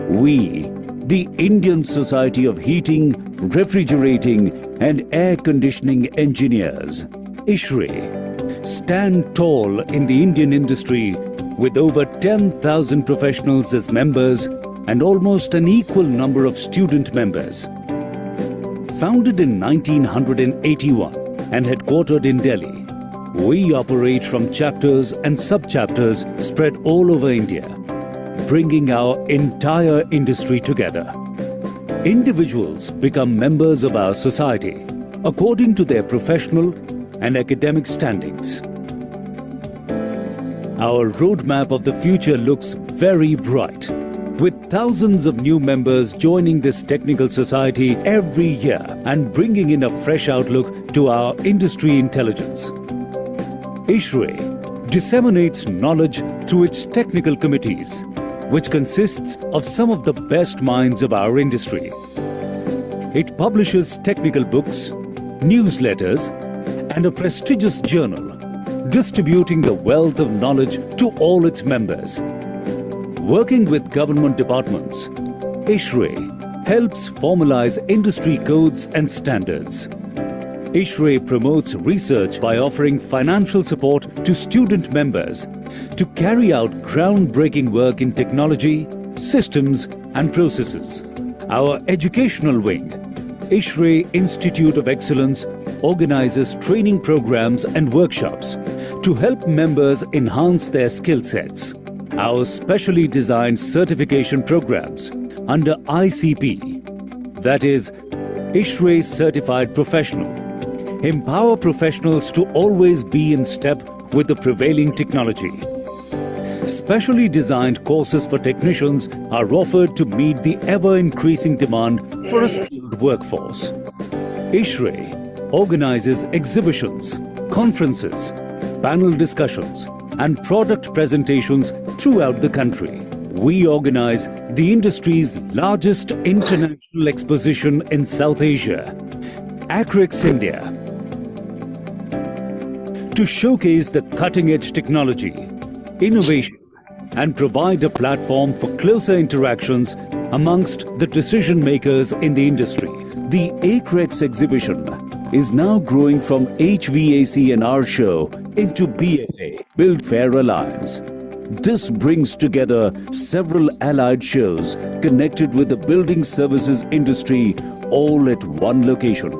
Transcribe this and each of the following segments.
We, the Indian Society of Heating, Refrigerating and Air Conditioning Engineers, ISHRAE, stand tall in the Indian industry with over 10,000 professionals as members and almost an equal number of student members. Founded in 1981 and headquartered in Delhi, we operate from chapters and sub-chapters spread all over India, bringing our entire industry together. Individuals become members of our society according to their professional and academic standings. Our roadmap of the future looks very bright, with thousands of new members joining this technical society every year and bringing in a fresh outlook to our industry intelligence. ISHRAE disseminates knowledge through its technical committees, which consists of some of the best minds of our industry. It publishes technical books, newsletters, and a prestigious journal, distributing the wealth of knowledge to all its members. Working with government departments, ISHRAE helps formalize industry codes and standards. ISHRAE promotes research by offering financial support to student members to carry out groundbreaking work in technology, systems and processes. Our educational wing, ISHRAE Institute of Excellence, organizes training programs and workshops to help members enhance their skill sets. Our specially designed certification programs under ICP, that is, ISHRAE Certified Professional, empower professionals to always be in step with the prevailing technology. Specially designed courses for technicians are offered to meet the ever-increasing demand for a skilled workforce. ISHRAE organizes exhibitions, conferences, panel discussions, and product presentations throughout the country. We organize the industry's largest international exposition in South Asia, ISHRAE India, to showcase the cutting-edge technology, innovation, and provide a platform for closer interactions amongst the decision makers in the industry. The ISHRAE exhibition is now growing from HVAC&R show into BFA, Build Fair Alliance. This brings together several allied shows connected with the building services industry all at one location.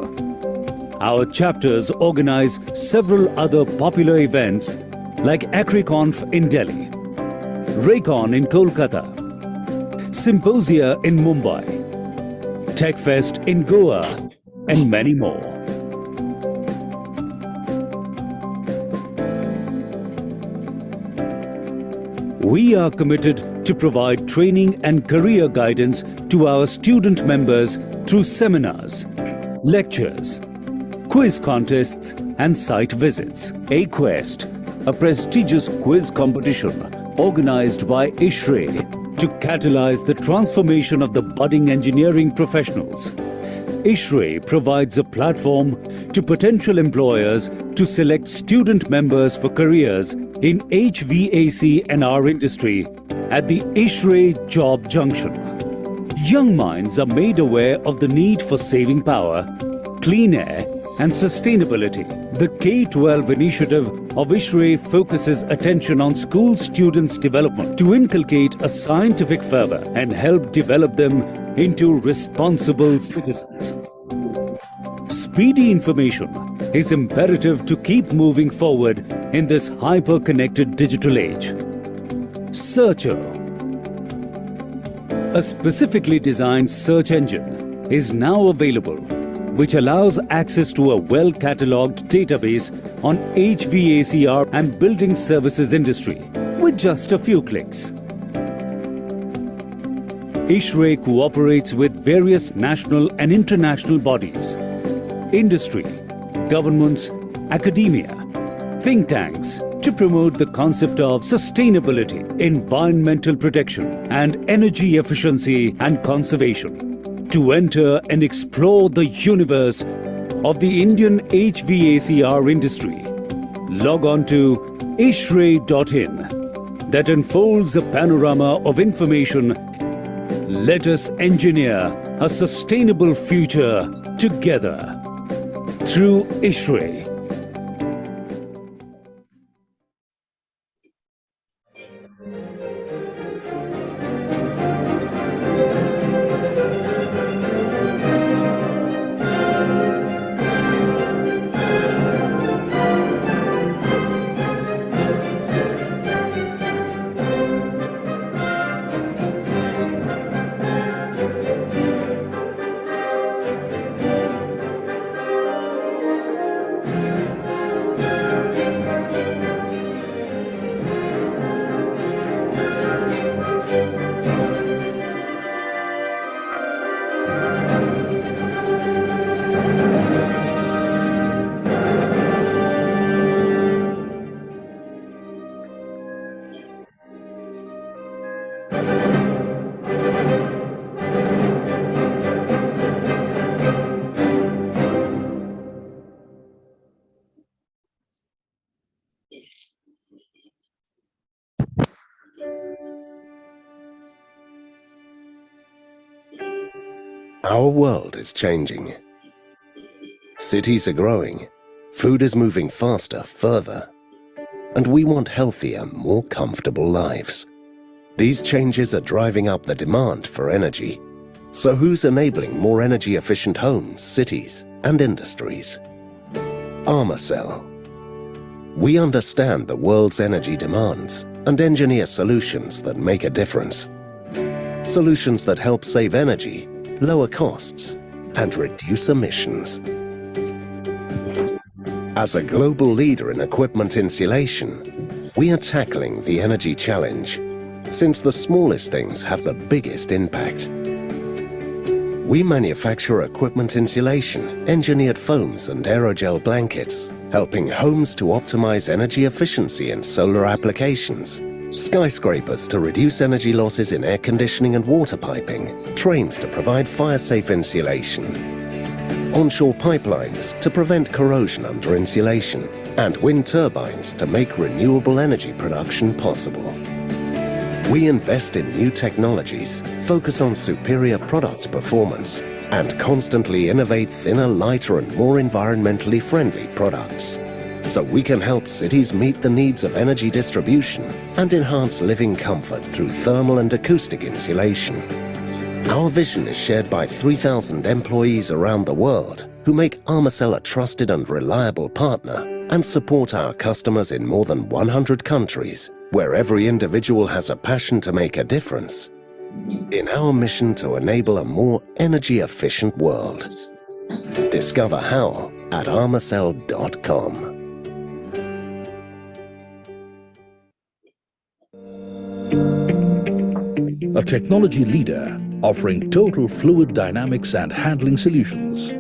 Our chapters organize several other popular events like ISHRAEConf in Delhi, Raycon in Kolkata, Symposia in Mumbai, TechFest in Goa, and many more. We are committed to provide training and career guidance to our student members through seminars, lectures, quiz contests and site visits. A Quest, a prestigious quiz competition, organized by ISHRAE to catalyze the transformation of the budding engineering professionals. ISHRAE provides a platform to potential employers to select student members for careers in HVAC and our industry at the ISHRAE Job Junction. Young minds are made aware of the need for saving power, clean air and sustainability. The K-12 initiative of ISHRAE focuses attention on school students' development to inculcate a scientific fervor and help develop them into responsible citizens. Speedy information is imperative to keep moving forward in this hyper-connected digital age. Searcher, a specifically designed search engine, is now available, which allows access to a well-catalogued database on HVACR and building services industry with just a few clicks. ISHRAE cooperates with various national and international bodies, industry, governments, academia, think tanks to promote the concept of sustainability, environmental protection and energy efficiency and conservation to enter and explore the universe of the Indian HVACR industry. Log on to ISHRAE.in that unfolds a panorama of information. Let us engineer a sustainable future together through ISHRAE. Our world is changing. Cities are growing, food is moving faster, further, and we want healthier, more comfortable lives. These changes are driving up the demand for energy. So who's enabling more energy-efficient homes, cities, and industries? Armacell. We understand the world's energy demands and engineer solutions that make a difference. Solutions that help save energy, lower costs, and reduce emissions. As a global leader in equipment insulation, we are tackling the energy challenge, since the smallest things have the biggest impact. We manufacture equipment insulation, engineered foams and aerogel blankets, helping homes to optimize energy efficiency in solar applications, skyscrapers to reduce energy losses in air conditioning and water piping, trains to provide fire-safe insulation, onshore pipelines to prevent corrosion under insulation, and wind turbines to make renewable energy production possible. We invest in new technologies, focus on superior product performance, and constantly innovate thinner, lighter and more environmentally friendly products, so we can help cities meet the needs of energy distribution and enhance living comfort through thermal and acoustic insulation. Our vision is shared by 3,000 employees around the world who make Armacell a trusted and reliable partner and support our customers in more than 100 countries, where every individual has a passion to make a difference in our mission to enable a more energy-efficient world. Discover how at armacell.com. A technology leader offering total fluid dynamics and handling solutions.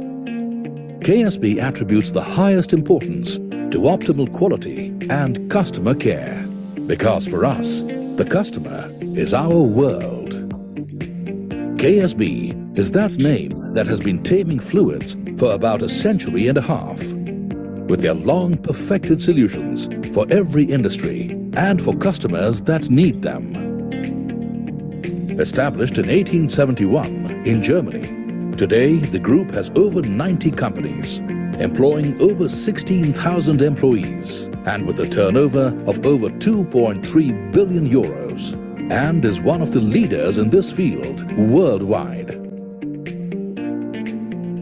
KSB attributes the highest importance to optimal quality and customer care, because for us, The customer is our world. KSB is that name that has been taming fluids for about a century and a half, with their long perfected solutions for every industry and for customers that need them. Established in 1871 in Germany, today the group has over 90 companies, employing over 16,000 employees and with a turnover of over 2.3 billion euros, and is one of the leaders in this field worldwide.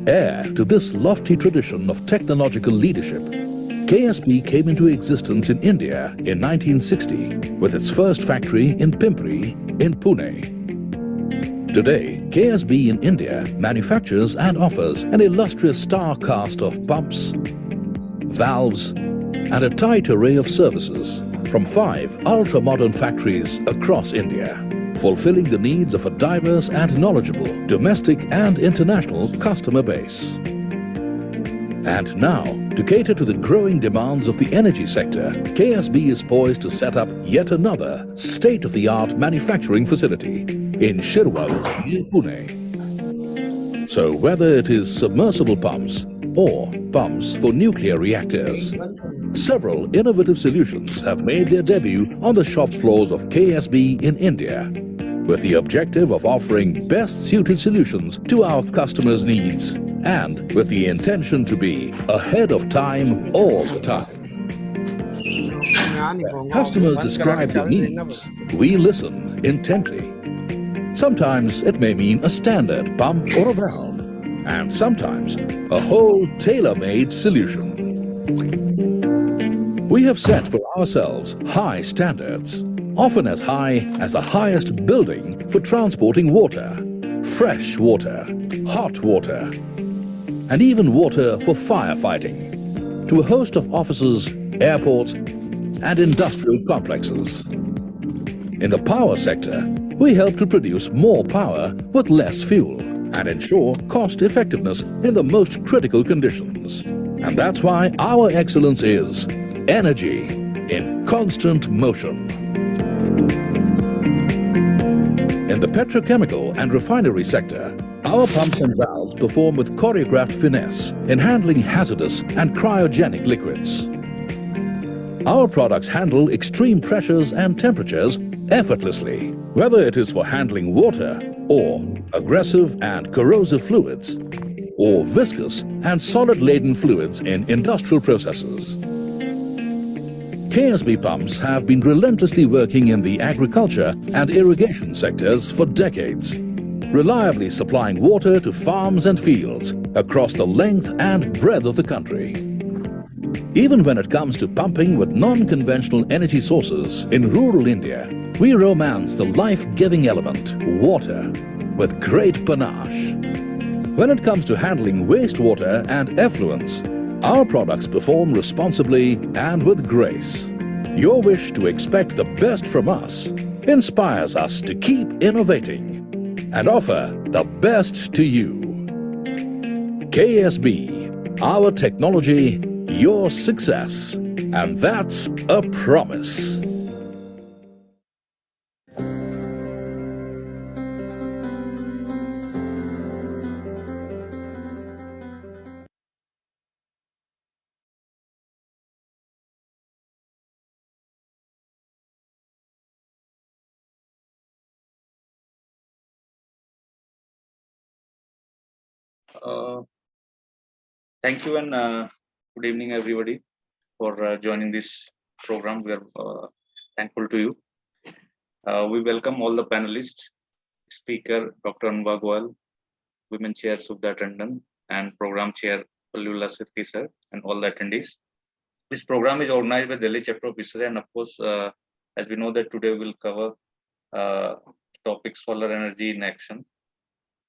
Heir to this lofty tradition of technological leadership, KSB came into existence in India in 1960 with its first factory in Pimpri in Pune. Today, KSB in India manufactures and offers an illustrious star cast of pumps, valves, and a tight array of services from 5 ultra-modern factories across India, fulfilling the needs of a diverse and knowledgeable domestic and international customer base. And now, to cater to the growing demands of the energy sector, KSB is poised to set up yet another state-of-the-art manufacturing facility in Shirwal, near Pune. So whether it is submersible pumps or pumps for nuclear reactors, several innovative solutions have made their debut on the shop floors of KSB in India, with the objective of offering best-suited solutions to our customers' needs and with the intention to be ahead of time all the time. When customers describe their needs, we listen intently. Sometimes it may mean a standard pump or a valve, and sometimes a whole tailor-made solution. We have set for ourselves high standards, often as high as the highest building for transporting water, fresh water, hot water, and even water for firefighting, to a host of offices, airports, and industrial complexes. In the power sector, we help to produce more power with less fuel and ensure cost effectiveness in the most critical conditions. And that's why our excellence is energy in constant motion. In the petrochemical and refinery sector, our pumps and valves perform with choreographed finesse in handling hazardous and cryogenic liquids. Our products handle extreme pressures and temperatures effortlessly, whether it is for handling water or aggressive and corrosive fluids, or viscous and solid-laden fluids in industrial processes. KSB pumps have been relentlessly working in the agriculture and irrigation sectors for decades, reliably supplying water to farms and fields across the length and breadth of the country. Even when it comes to pumping with non-conventional energy sources in rural India, we romance the life-giving element, water, with great panache. When it comes to handling wastewater and effluents, our products perform responsibly and with grace. Your wish to expect the best from us inspires us to keep innovating and offer the best to you. KSB, our technology, your success, and that's a promise. Thank you and good evening, everybody, for joining this program. We are thankful to you. We welcome all the panelists, speaker Dr. Anubhav Goyal, Women Chair Subhda Tandon, and Program Chair Palula Sidki sir, and all the attendees. This program is organized by Delhi Chapter of ISHRAE, and of course, as we know that today we'll cover topic solar energy in action.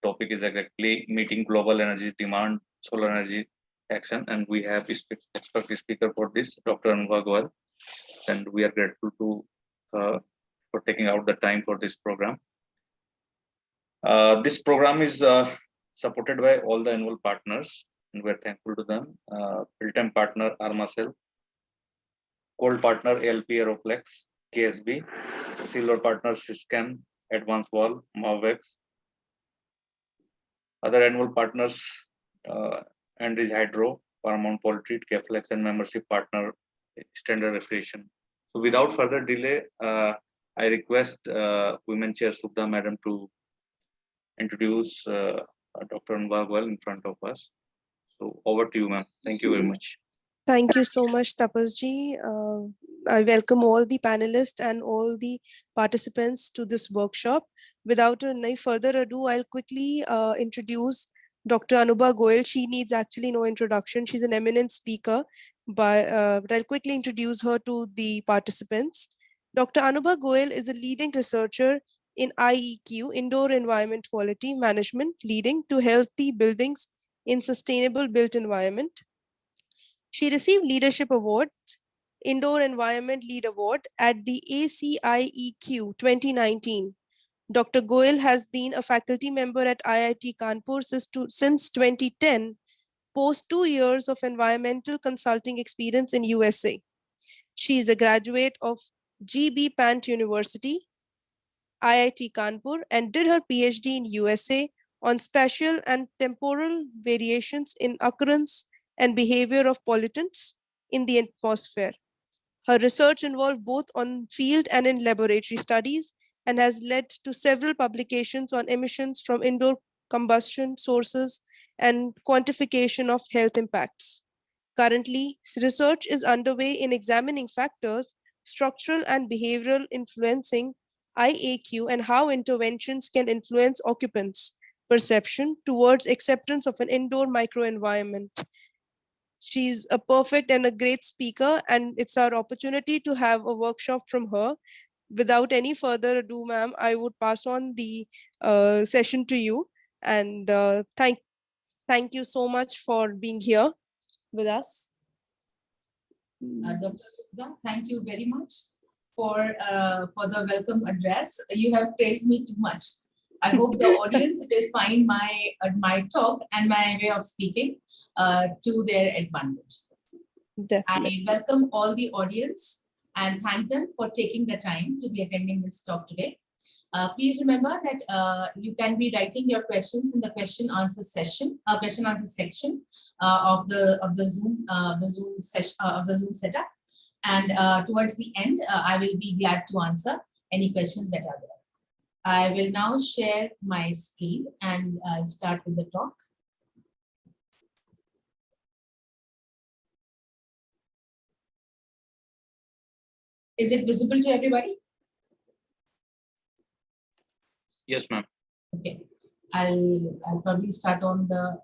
Topic is exactly meeting global energy demand, solar energy action, and we have expert speaker for this, Dr. Anubhav Goyal, and we are grateful to for taking out the time for this program. This program is supported by all the annual partners, and we are thankful to them. Full-time partner Armacell, Cold partner ALP Aeroflex, KSB, Silver Partners, Syscan, Advanced Wall, Mavex. Other annual partners, ISHRAE, Paramount Poultry, Keflex, and membership partner Standard Refrigeration. So without further delay, I request Women Chair Subha Madam to introduce Dr. Anubha Goel in front of us. So over to you, ma'am. Thank you very much. Thank you so much, Tapasji. I welcome all the panelists and all the participants to this workshop. Without any further ado, I'll quickly introduce Dr. Anubha Goel. She needs actually no introduction. She's an eminent speaker, but I'll quickly introduce her to the participants. Dr. Anubha Goel is a leading researcher in IEQ, Indoor Environment Quality Management, leading to healthy buildings in sustainable built environment. She received Leadership Award, Indoor Environment Lead Award at the ACIEQ 2019. Dr. Goel has been a faculty member at IIT Kanpur since 2010, post 2 years of environmental consulting experience in USA. She is a graduate of GB Pant University, IIT Kanpur, and did her PhD in USA on spatial and temporal variations in occurrence and behavior of pollutants in the atmosphere. Her research involved both on field and in laboratory studies and has led to several publications on emissions from indoor combustion sources and quantification of health impacts. Currently, research is underway in examining factors, structural and behavioral influencing IAQ and how interventions can influence occupants' perception towards acceptance of an indoor microenvironment. She's a perfect and a great speaker, and it's our opportunity to have a workshop from her. Without any further ado, ma'am, I would pass on the session to you. And thank you so much for being here with us. Dr. Subha, thank you very much for the welcome address. You have praised me too much. I hope the audience will find my talk and my way of speaking to their advantage. Definitely. I welcome all the audience and thank them for taking the time to be attending this talk today. Please remember that you can be writing your questions in the question answer section of the Zoom setup, and towards the end I will be glad to answer any questions that are there. I will now share my screen and start with the talk. Is it visible to everybody? Yes, ma'am. Okay, I'll probably start on the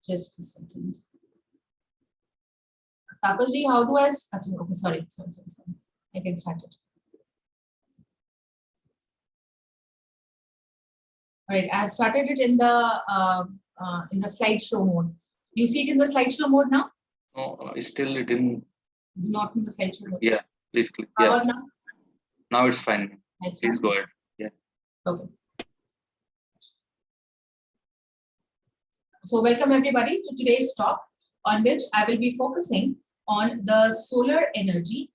just a second. Tapasji, how do I? Okay, sorry. I can start it. All right, I have started it in the slideshow mode. You see it in the slideshow mode now? No, still it in. Not in the slideshow mode. Yeah, please click. How Yeah. about now? Now it's fine. That's Please fine. go ahead. Yeah. Okay. So welcome everybody to today's talk, on which I will be focusing on the solar energy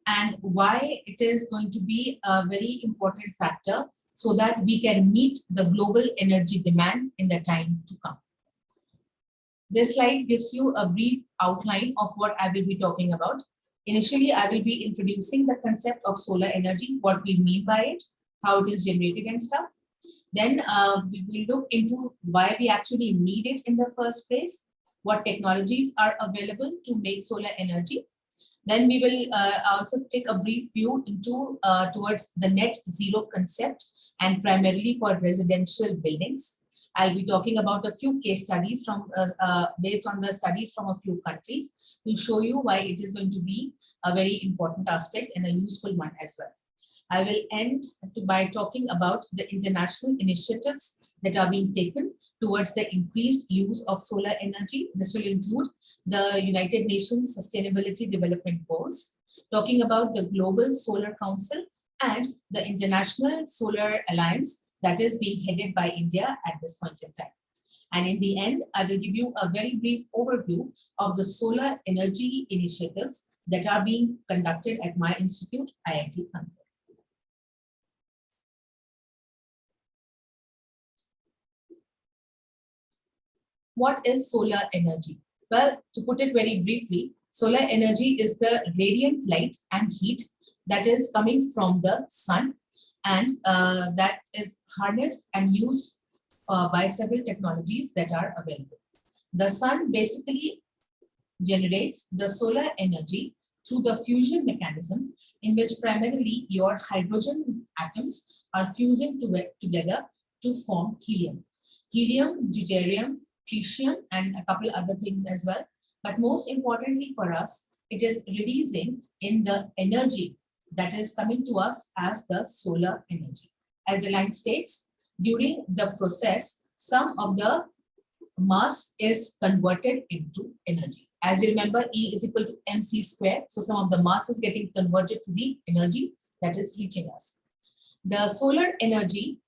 and why it is going to be a very important factor so that we can meet the global energy demand in the time to come. This slide gives you a brief outline of what I will be talking about. Initially, I will be introducing the concept of solar energy, what we mean by it, how it is generated and stuff. Then we will look into why we actually need it in the first place, what technologies are available to make solar energy. Then we will also take a brief view into towards the net zero concept and primarily for residential buildings. I'll be talking about a few case studies from based on the studies from a few countries to show you why it is going to be a very important aspect and a useful one as well. I will end by talking about the international initiatives that are being taken towards the increased use of solar energy. This will include the United Nations Sustainability Development Goals, talking about the Global Solar Council and the International Solar Alliance that is being headed by India at this point in time. And in the end, I will give you a very brief overview of the solar energy initiatives that are being conducted at my institute, IIT Kanpur. What is solar energy? Well, to put it very briefly, solar energy is the radiant light and heat that is coming from the sun, and that is harnessed and used by several technologies that are available. The sun basically generates the solar energy through the fusion mechanism, in which primarily your hydrogen atoms are fusing together to form helium. Helium, deuterium, tritium, and a couple other things as well. But most importantly for us, it is releasing in the energy that is coming to us as the solar energy. As the line states, during the process, some of the mass is converted into energy. As we remember, E is equal to mc square. So some of the mass is getting converted to the energy that is reaching us. The solar energy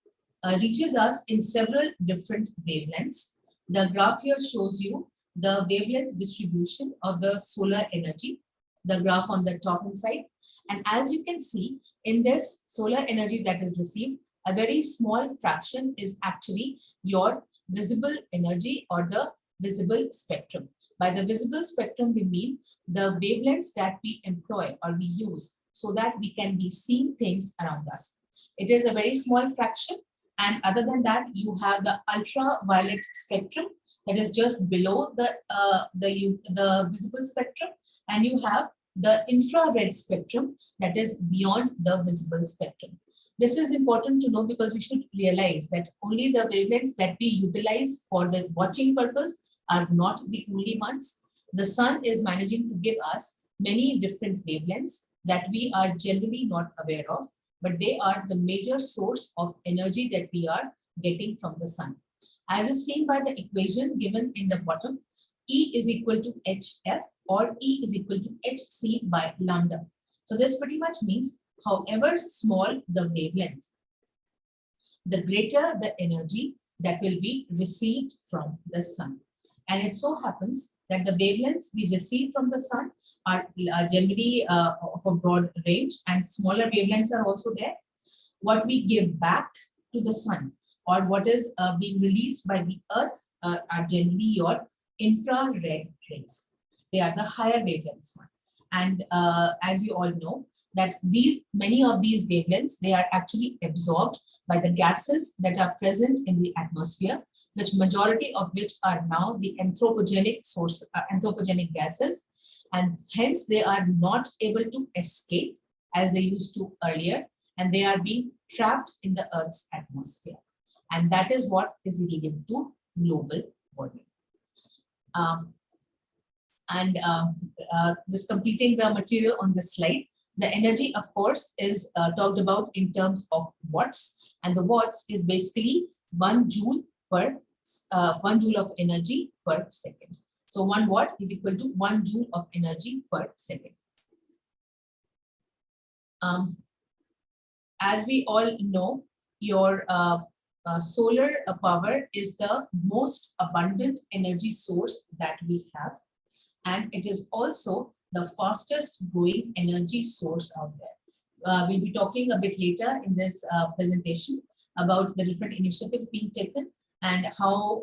reaches us in several different wavelengths. The graph here shows you the wavelength distribution of the solar energy, the graph on the top hand side. And as you can see, in this solar energy that is received, a very small fraction is actually your visible energy or the visible spectrum. By the visible spectrum, we mean the wavelengths that we employ or we use so that we can be seeing things around us. It is a very small fraction. And other than that, you have the ultraviolet spectrum that is just below the visible spectrum. And you have the infrared spectrum that is beyond the visible spectrum. This is important to know because we should realize that only the wavelengths that we utilize for the watching purpose are not the only ones. The sun is managing to give us many different wavelengths that we are generally not aware of, but they are the major source of energy that we are getting from the sun. As is seen by the equation given in the bottom, E is equal to HF or E is equal to HC by lambda. So this pretty much means however small the wavelength, the greater the energy that will be received from the sun. And it so happens that the wavelengths we receive from the sun are generally of a broad range, and smaller wavelengths are also there. What we give back to the sun or what is being released by the earth are generally your infrared rays. They are the higher wavelengths one. And as we all know, that many of these wavelengths, they are actually absorbed by the gases that are present in the atmosphere, which majority of which are now the anthropogenic gases, and hence they are not able to escape as they used to earlier, and they are being trapped in the Earth's atmosphere. And that is what is leading to global warming. Just completing the material on this slide, the energy, of course, is talked about in terms of watts, and the watts is basically 1 joule of energy per second. So 1 watt is equal to 1 joule of energy per second. As we all know, your solar power is the most abundant energy source that we have, and it is also the fastest growing energy source out there. We'll be talking a bit later in this presentation about the different initiatives being taken and how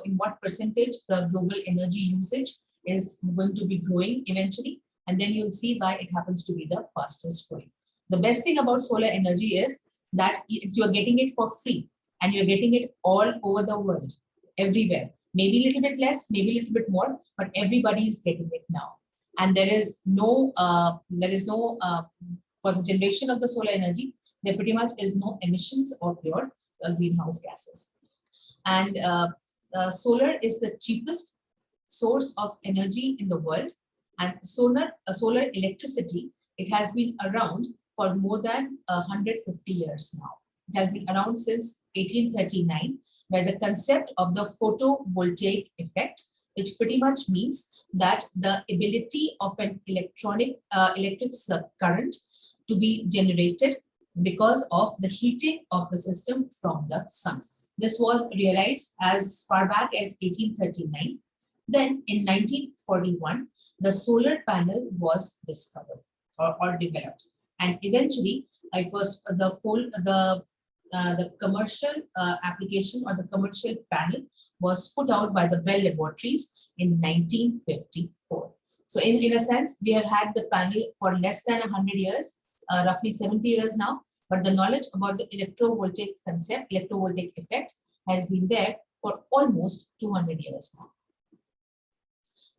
in what percentage the global energy usage is going to be growing eventually. And then you'll see why it happens to be the fastest growing. The best thing about solar energy is that you're getting it for free, and you're getting it all over the world, everywhere. Maybe a little bit less, maybe a little bit more, but everybody is getting it now. And there is no for the generation of the solar energy, there pretty much is no emissions of your greenhouse gases. And solar is the cheapest source of energy in the world. And solar electricity, it has been around for more than 150 years now. It has been around since 1839, where the concept of the photovoltaic effect, which pretty much means that the ability of an electric current to be generated because of the heating of the system from the sun. This was realized as far back as 1839. Then in 1941, the solar panel was discovered or developed. And eventually it was the commercial application or the commercial panel was put out by the Bell Laboratories in 1954. So in a sense, we have had the panel for less than 100 years, roughly 70 years now, but the knowledge about the electrovoltaic concept, electrovoltaic effect has been there for almost 200 years now.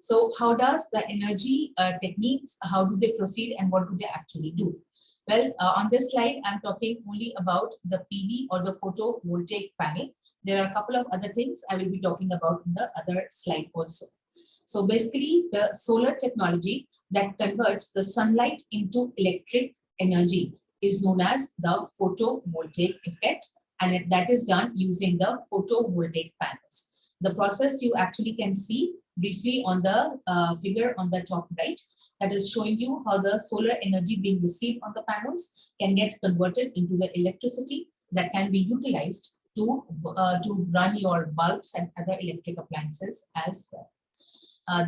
So how does the energy techniques, how do they proceed and what do they actually do? Well, on this slide, I'm talking only about the PV or the photovoltaic panel. There are a couple of other things I will be talking about in the other slide also. So basically, the solar technology that converts the sunlight into electric energy is known as the photovoltaic effect, and that is done using the photovoltaic panels. The process you actually can see briefly on the figure on the top right, that is showing you how the solar energy being received on the panels can get converted into the electricity that can be utilized to run your bulbs and other electric appliances as well.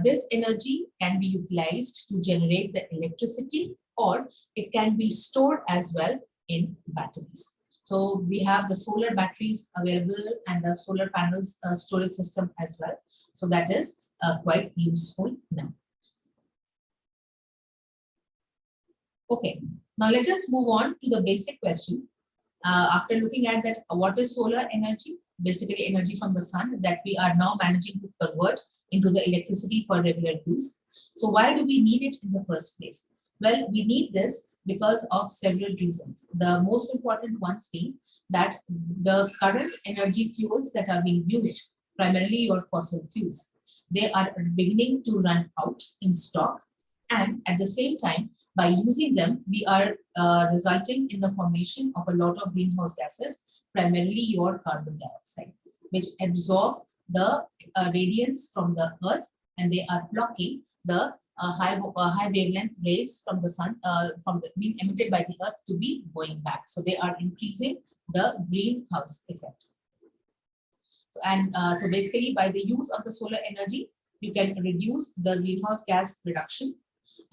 This energy can be utilized to generate the electricity, or it can be stored as well in batteries. So we have the solar batteries available and the solar panels storage system as well. So that is quite useful now. Okay, now let us move on to the basic question. After looking at that, what is solar energy? Basically energy from the sun that we are now managing to convert into the electricity for regular use. So why do we need it in the first place? Well, we need this because of several reasons. The most important ones being that the current energy fuels that are being used, primarily your fossil fuels, they are beginning to run out in stock. And at the same time, by using them, we are resulting in the formation of a lot of greenhouse gases, primarily your carbon dioxide, which absorb the radiance from the earth, and they are blocking the high wavelength rays from the sun, being emitted by the earth to be going back. So they are increasing the greenhouse effect. So basically, by the use of the solar energy, you can reduce the greenhouse gas reduction.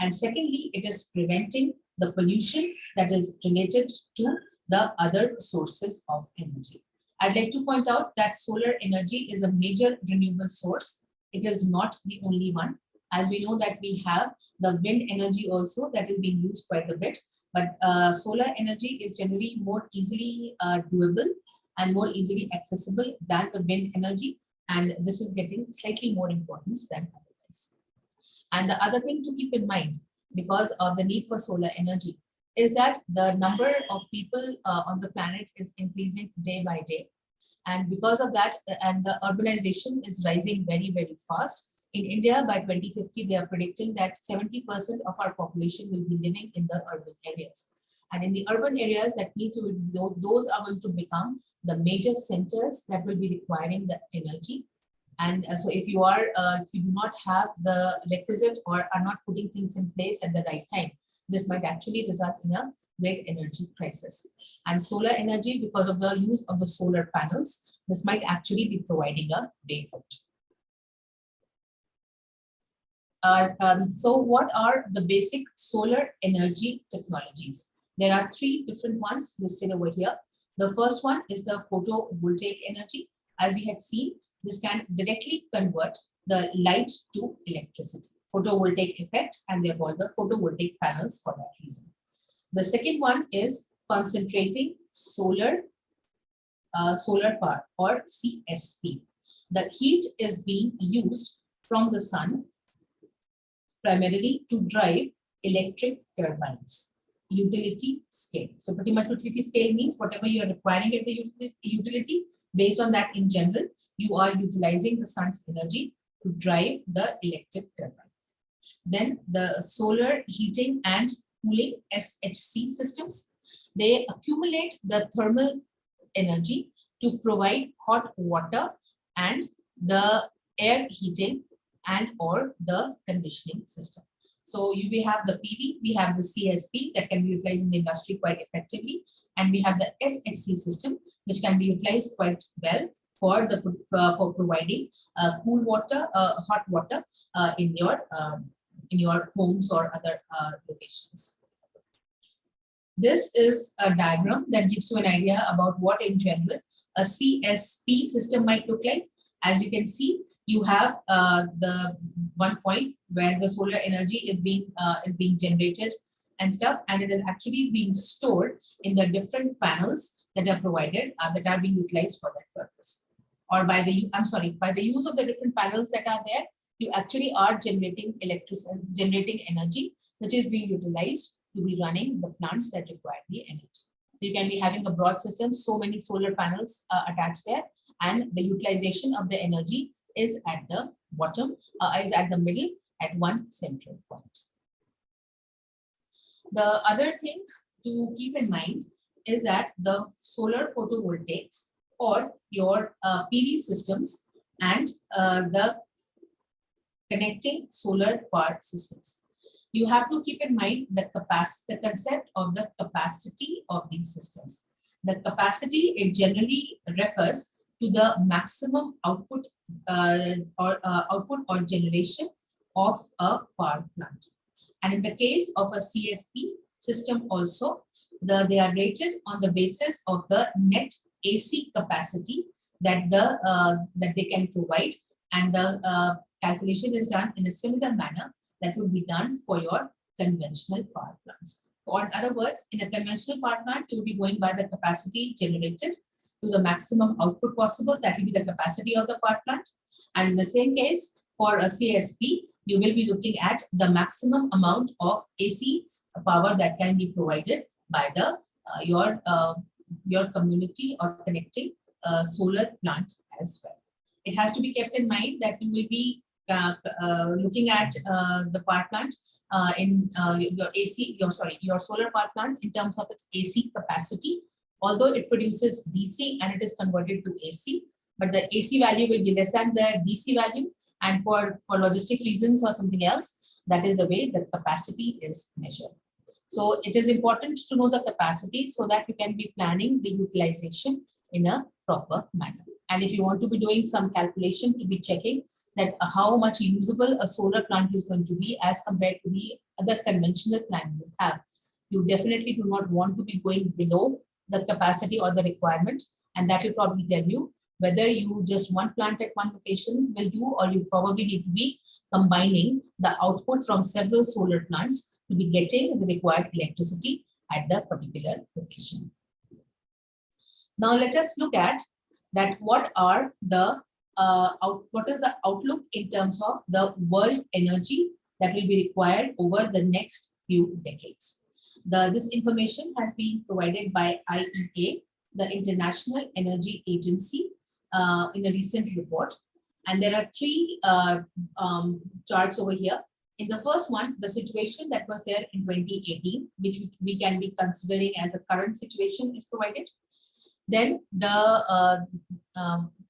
And secondly, it is preventing the pollution that is related to the other sources of energy. I'd like to point out that solar energy is a major renewable source. It is not the only one. As we know that we have the wind energy also that is being used quite a bit, but solar energy is generally more easily doable and more easily accessible than the wind energy. And this is getting slightly more importance than otherwise. And the other thing to keep in mind, because of the need for solar energy, is that the number of people on the planet is increasing day by day. And because of that, and the urbanization is rising very, very fast. In India, by 2050, they are predicting that 70% of our population will be living in the urban areas. And in the urban areas, that means those are going to become the major centers that will be requiring the energy. And so if you do not have the requisite or are not putting things in place at the right time, this might actually result in a great energy crisis. And solar energy, because of the use of the solar panels, this might actually be providing a way out. So what are the basic solar energy technologies? There are three different ones listed over here. The first one is the photovoltaic energy. As we had seen, this can directly convert the light to electricity. Photovoltaic effect, and they're called the photovoltaic panels for that reason. The second one is concentrating solar power, or CSP. The heat is being used from the sun primarily to drive electric turbines. Utility scale. So pretty much utility scale means whatever you're requiring at the utility, based on that in general, you are utilizing the sun's energy to drive the electric turbine. Then the solar heating and cooling SHC systems, they accumulate the thermal energy to provide hot water and the air heating and or the conditioning system. So we have the PV, we have the CSP that can be utilized in the industry quite effectively, and we have the SHC system, which can be utilized quite well for the for providing cool water, hot water in your homes or other locations. This is a diagram that gives you an idea about what in general a CSP system might look like. As you can see, you have the one point where the solar energy is being generated and stuff, and it is actually being stored in the different panels that are provided that are being utilized for that purpose. Or by the by the use of the different panels that are there, you actually are generating generating energy, which is being utilized to be running the plants that require the energy. So you can be having a broad system, so many solar panels attached there, and the utilization of the energy is at the bottom, is at the middle at one central point. The other thing to keep in mind is that the solar photovoltaics or your PV systems and the connecting solar power systems. You have to keep in mind the concept of the capacity of these systems. The capacity, it generally refers to the maximum output or generation of a power plant. And in the case of a CSP system also, they are rated on the basis of the net AC capacity that they can provide, and the calculation is done in a similar manner that would be done for your conventional power plants. Or in other words, in a conventional power plant, you will be going by the capacity generated to the maximum output possible. That will be the capacity of the power plant. And in the same case, for a CSP, you will be looking at the maximum amount of AC power that can be provided by the your community or connecting solar plant as well. It has to be kept in mind that you will be looking at the power plant in your solar power plant in terms of its AC capacity. Although it produces DC and it is converted to AC, but the AC value will be less than the DC value, and for logistic reasons or something else, that is the way the capacity is measured. So it is important to know the capacity so that you can be planning the utilization in a proper manner. And if you want to be doing some calculation to be checking that how much usable a solar plant is going to be as compared to the other conventional plant you have, you definitely do not want to be going below the capacity or the requirement, and that will probably tell you whether you just one plant at one location will do, or you probably need to be combining the output from several solar plants to be getting the required electricity at the particular location. Now let us look at that what is the outlook in terms of the world energy that will be required over the next few decades. This information has been provided by IEA, the International Energy Agency, in a recent report. And there are three charts over here. In the first one, the situation that was there in 2018, which we can be considering as a current situation, is provided. Then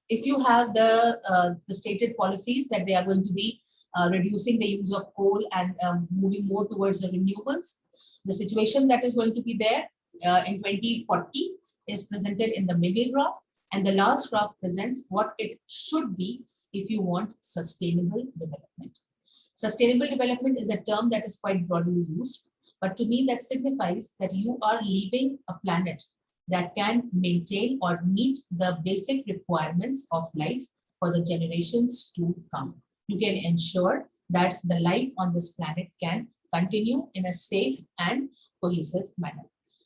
if you have the stated policies that they are going to be reducing the use of coal and moving more towards the renewables, the situation that is going to be there in 2040 is presented in the middle graph, and the last graph presents what it should be if you want sustainable development. Sustainable development is a term that is quite broadly used, but to me that signifies that you are leaving a planet that can maintain or meet the basic requirements of life for the generations to come. You can ensure that the life on this planet can continue in a safe and cohesive manner.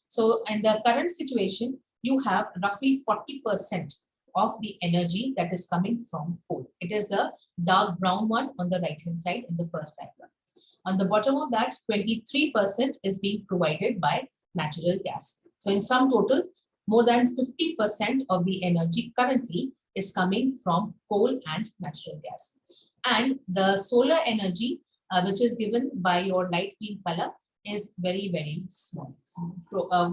So in the current situation, you have roughly 40% of the energy that is coming from coal. It is the dark brown one on the right hand side in the first diagram. On the bottom of that, 23% is being provided by natural gas. So in sum total, more than 50% of the energy currently is coming from coal and natural gas. And the solar energy, which is given by your light green color, is very, very small,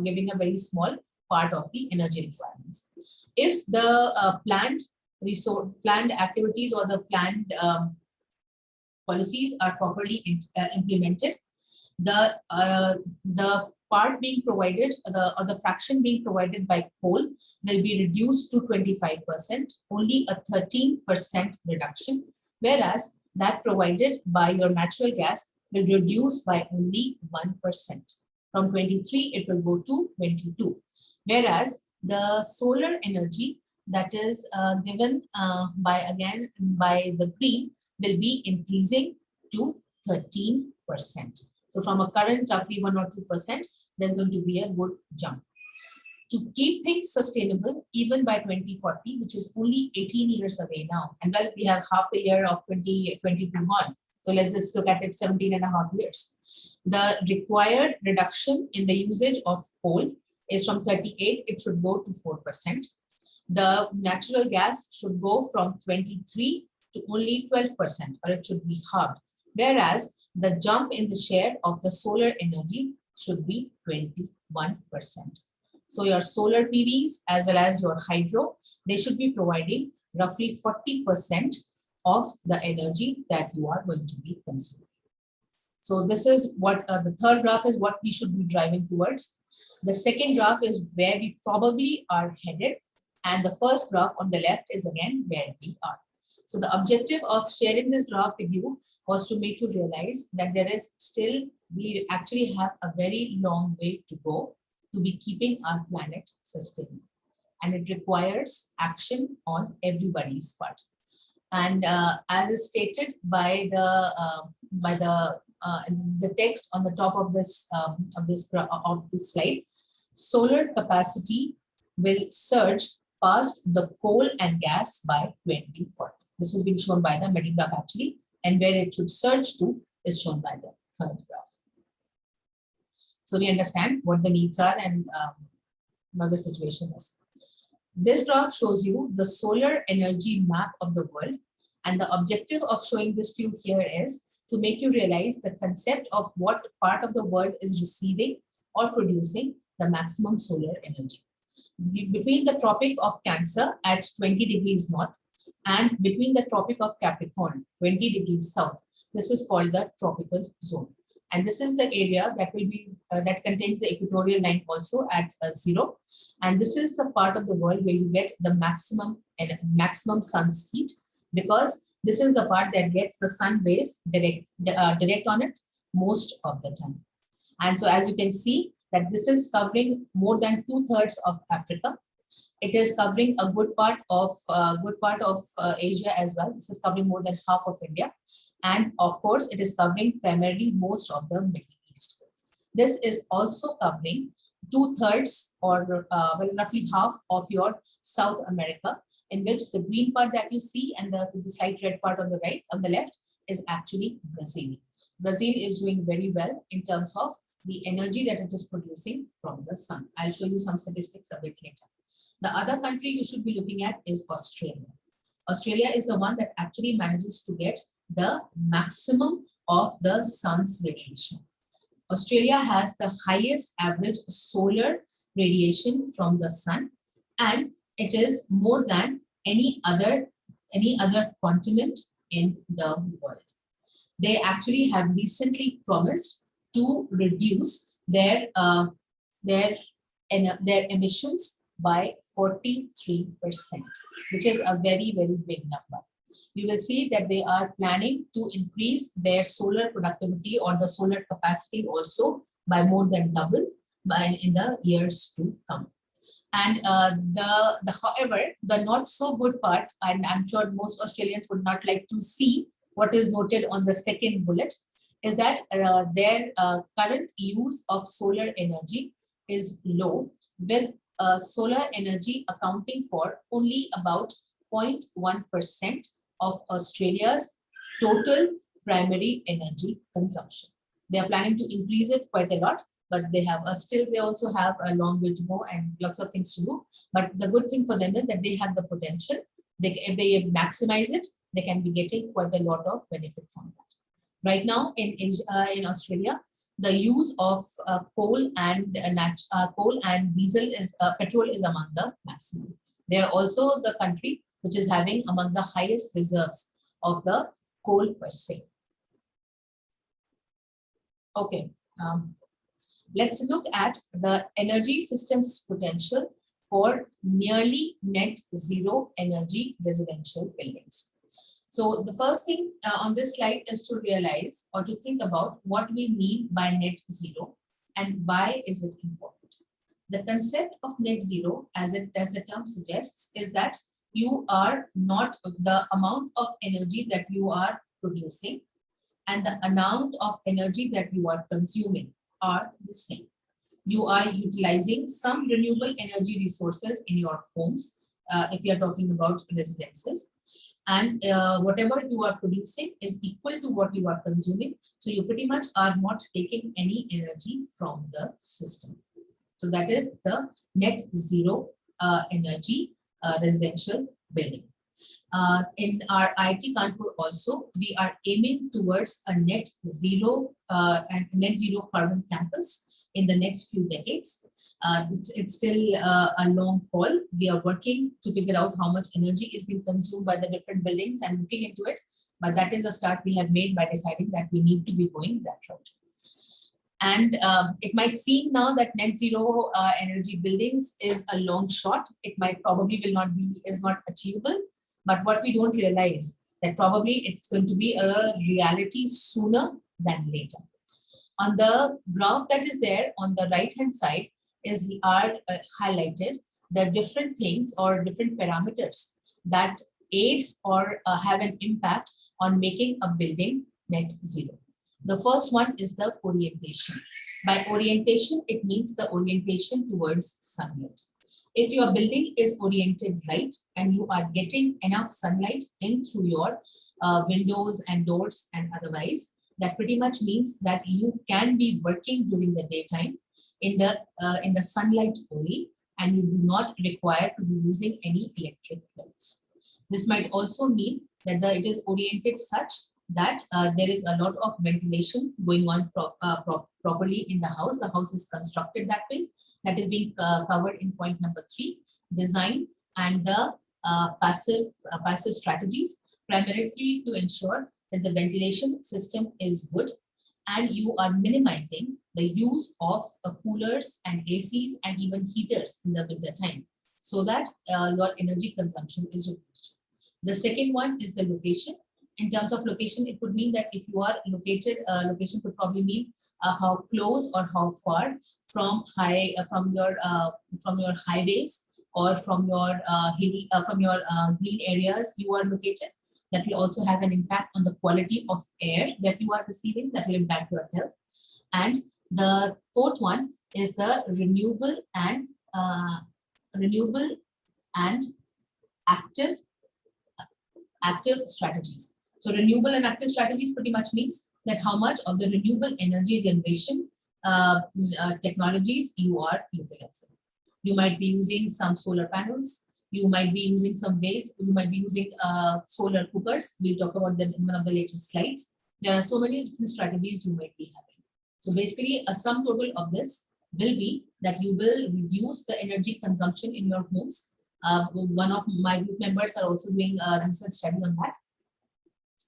giving a very small part of the energy requirements. If the planned activities or the planned policies are properly implemented, the part being provided, the fraction being provided by coal will be reduced to 25%, only a 13% reduction, whereas that provided by your natural gas will reduce by only 1%. From 23, it will go to 22. Whereas the solar energy that is given by the green will be increasing to 13%. So from a current roughly 1 or 2%, there's going to be a good jump. To keep things sustainable, even by 2040, which is only 18 years away now, and well, we have half the year of 2022 on. So let's just look at it, 17 and a half years. The required reduction in the usage of coal is from 38, it should go to 4%. The natural gas should go from 23 to only 12%, or it should be halved. Whereas the jump in the share of the solar energy should be 21%. So your solar PVs as well as your hydro, they should be providing roughly 40% of the energy that you are going to be consuming. So this is what the third graph is, what we should be driving towards. The second graph is where we probably are headed. And the first graph on the left is again where we are. So the objective of sharing this graph with you was to make you realize that there is still, we actually have a very long way to go to be keeping our planet sustainable. And it requires action on everybody's part. And as is stated by the text on the top of this slide, solar capacity will surge past the coal and gas by 2040. This has been shown by the middle graph actually, and where it should surge to is shown by the third graph. So we understand what the needs are and what the situation is. This graph shows you the solar energy map of the world, and the objective of showing this to you here is to make you realize the concept of what part of the world is receiving or producing the maximum solar energy. Between the Tropic of Cancer at 20 degrees north and between the Tropic of Capricorn, 20 degrees south, this is called the tropical zone. And this is the area that will be that contains the equatorial line also at 0. And this is the part of the world where you get the maximum sun's heat, because this is the part that gets the sun rays direct on it most of the time. And so as you can see that this is covering more than 2/3 of Africa. It is covering a good part of Asia as well. This is covering more than half of India. And of course, it is covering primarily most of the Middle East. This is also covering 2/3 or well, roughly half of your South America, in which the green part that you see and the slight red part on the right, on the left, is actually Brazil. Brazil is doing very well in terms of the energy that it is producing from the sun. I'll show you some statistics a bit later. The other country you should be looking at is Australia. Australia is the one that actually manages to get the maximum of the sun's radiation. Australia has the highest average solar radiation from the sun, and it is more than any other continent in the world. They actually have recently promised to reduce their emissions by 43%, which is a very, very big number. You will see that they are planning to increase their solar productivity or the solar capacity also by more than double in the years to come. And however, the not so good part, and I'm sure most Australians would not like to see what is noted on the second bullet, is that their current use of solar energy is low, with solar energy accounting for only about 0.1% of Australia's total primary energy consumption. They are planning to increase it quite a lot, but they have they also have a long way to go and lots of things to do. But the good thing for them is that they have the potential. If they maximize it, they can be getting quite a lot of benefit from that. Right now in Australia, the use of coal and diesel petrol is among the maximum. They are also the country which is having among the highest reserves of the coal per se. Okay, let's look at the energy systems potential for nearly net zero energy residential buildings. So the first thing on this slide is to realize or to think about what we mean by net zero and why is it important. The concept of net zero, as the term suggests, is that you are not the amount of energy that you are producing and the amount of energy that you are consuming are the same. You are utilizing some renewable energy resources in your homes, if you are talking about residences, and whatever you are producing is equal to what you are consuming. So you pretty much are not taking any energy from the system. So that is the net zero energy residential building. In our IIT Kanpur also, we are aiming towards a net zero and net zero carbon campus in the next few decades. It's still a long haul. We are working to figure out how much energy is being consumed by the different buildings and looking into it. But that is a start we have made by deciding that we need to be going that route. And it might seem now that net zero energy buildings is a long shot. It might probably is not achievable. But what we don't realize that probably it's going to be a reality sooner than later. On the graph that is there on the right hand side is highlighted the different things or different parameters that aid or have an impact on making a building net zero. The first one is the orientation. By orientation, it means the orientation towards sunlight. If your building is oriented right and you are getting enough sunlight in through your windows and doors and otherwise, that pretty much means that you can be working during the daytime in the sunlight only, and you do not require to be using any electric lights. This might also mean that it is oriented such that there is a lot of ventilation going on properly in the house. The house is constructed that way. That is being covered in point number 3, design and the passive strategies, primarily to ensure that the ventilation system is good and you are minimizing the use of coolers and ACs and even heaters in the winter time so that your energy consumption is reduced. The second one is the location. In terms of location, it would mean that if you are located, location could probably mean how close or how far from your highways or from your green areas you are located. That will also have an impact on the quality of air that you are receiving. That will impact your health. And the fourth one is the renewable and active strategies. So renewable and active strategies pretty much means that how much of the renewable energy generation technologies you are utilizing. You might be using some solar panels. You might be using some ways. You might be using solar cookers. We'll talk about them in one of the later slides. There are so many different strategies you might be having. So basically, a sum total of this will be that you will reduce the energy consumption in your homes. One of my group members are also doing a research study on that.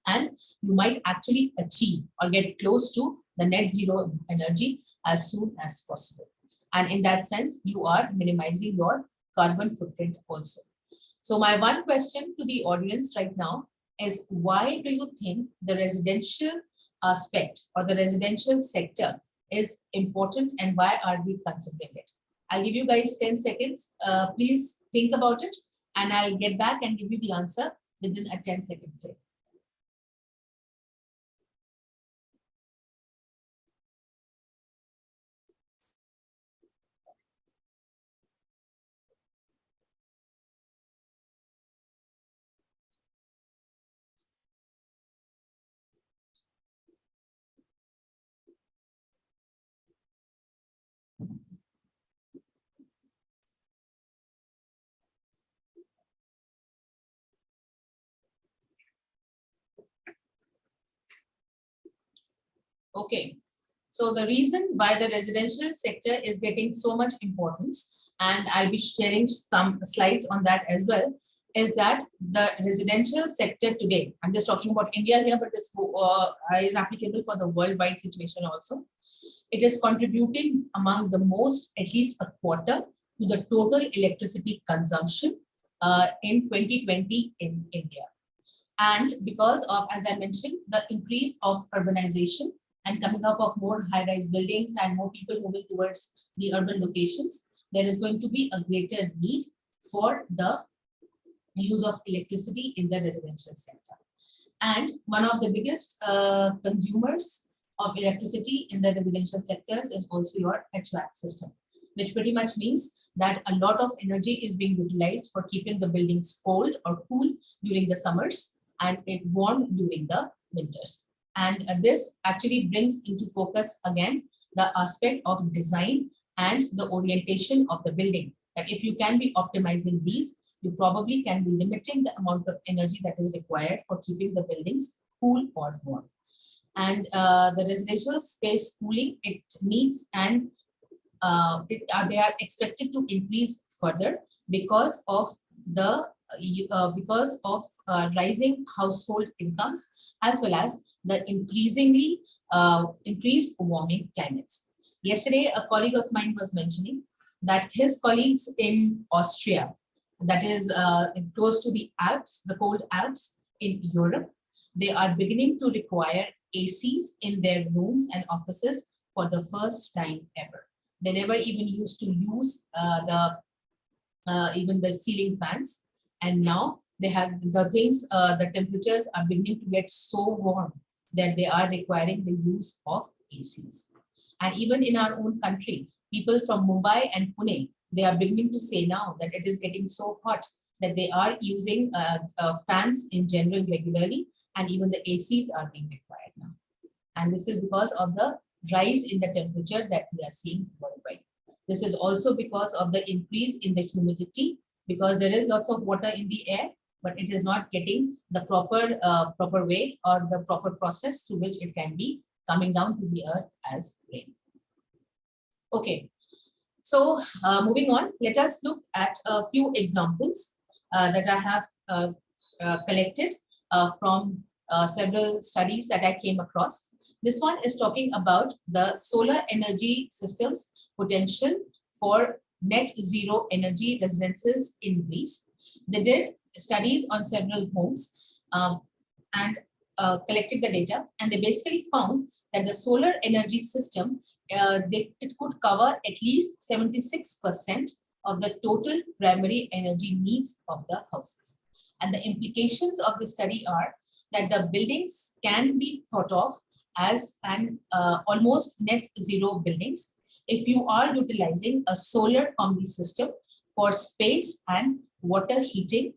And you might actually achieve or get close to the net zero energy as soon as possible. And in that sense, you are minimizing your carbon footprint also. So my one question to the audience right now is, why do you think the residential aspect or the residential sector is important and why are we considering it? I'll give you guys 10 seconds. Please think about it and I'll get back and give you the answer within a 10-second frame. Okay, so the reason why the residential sector is getting so much importance, and I'll be sharing some slides on that as well, is that the residential sector today, I'm just talking about India here, but this is applicable for the worldwide situation also. It is contributing among the most, at least a quarter, to the total electricity consumption in 2020 in India. And because of, as I mentioned, the increase of urbanization and coming up of more high-rise buildings and more people moving towards the urban locations, there is going to be a greater need for the use of electricity in the residential sector. And one of the biggest consumers of electricity in the residential sectors is also your HVAC system, which pretty much means that a lot of energy is being utilized for keeping the buildings cold or cool during the summers and it warm during the winters. And this actually brings into focus again the aspect of design and the orientation of the building. That if you can be optimizing these, you probably can be limiting the amount of energy that is required for keeping the buildings cool or warm. And the residential space cooling, it needs and they are expected to increase further because of the rising household incomes, as well as the increasingly increased warming climates. Yesterday, a colleague of mine was mentioning that his colleagues in Austria, that is close to the Alps, the cold Alps in Europe, they are beginning to require ACs in their rooms and offices for the first time ever. They never even used to use even the ceiling fans, and now they have the things. The temperatures are beginning to get so warm that they are requiring the use of ACs. And even in our own country, people from Mumbai and Pune, they are beginning to say now that it is getting so hot that they are using fans in general regularly, and even the ACs are being required now. And this is because of the rise in the temperature that we are seeing worldwide. This is also because of the increase in the humidity, because there is lots of water in the air, but it is not getting the proper way or the proper process through which it can be coming down to the earth as rain. Okay, so moving on, let us look at a few examples that I have collected from several studies that I came across. This one is talking about the solar energy systems potential for net zero energy residences in Greece. They did studies on several homes and collected the data, and they basically found that the solar energy system, it could cover at least 76% of the total primary energy needs of the houses. And the implications of the study are that the buildings can be thought of as an almost net zero buildings if you are utilizing a solar combi system for space and water heating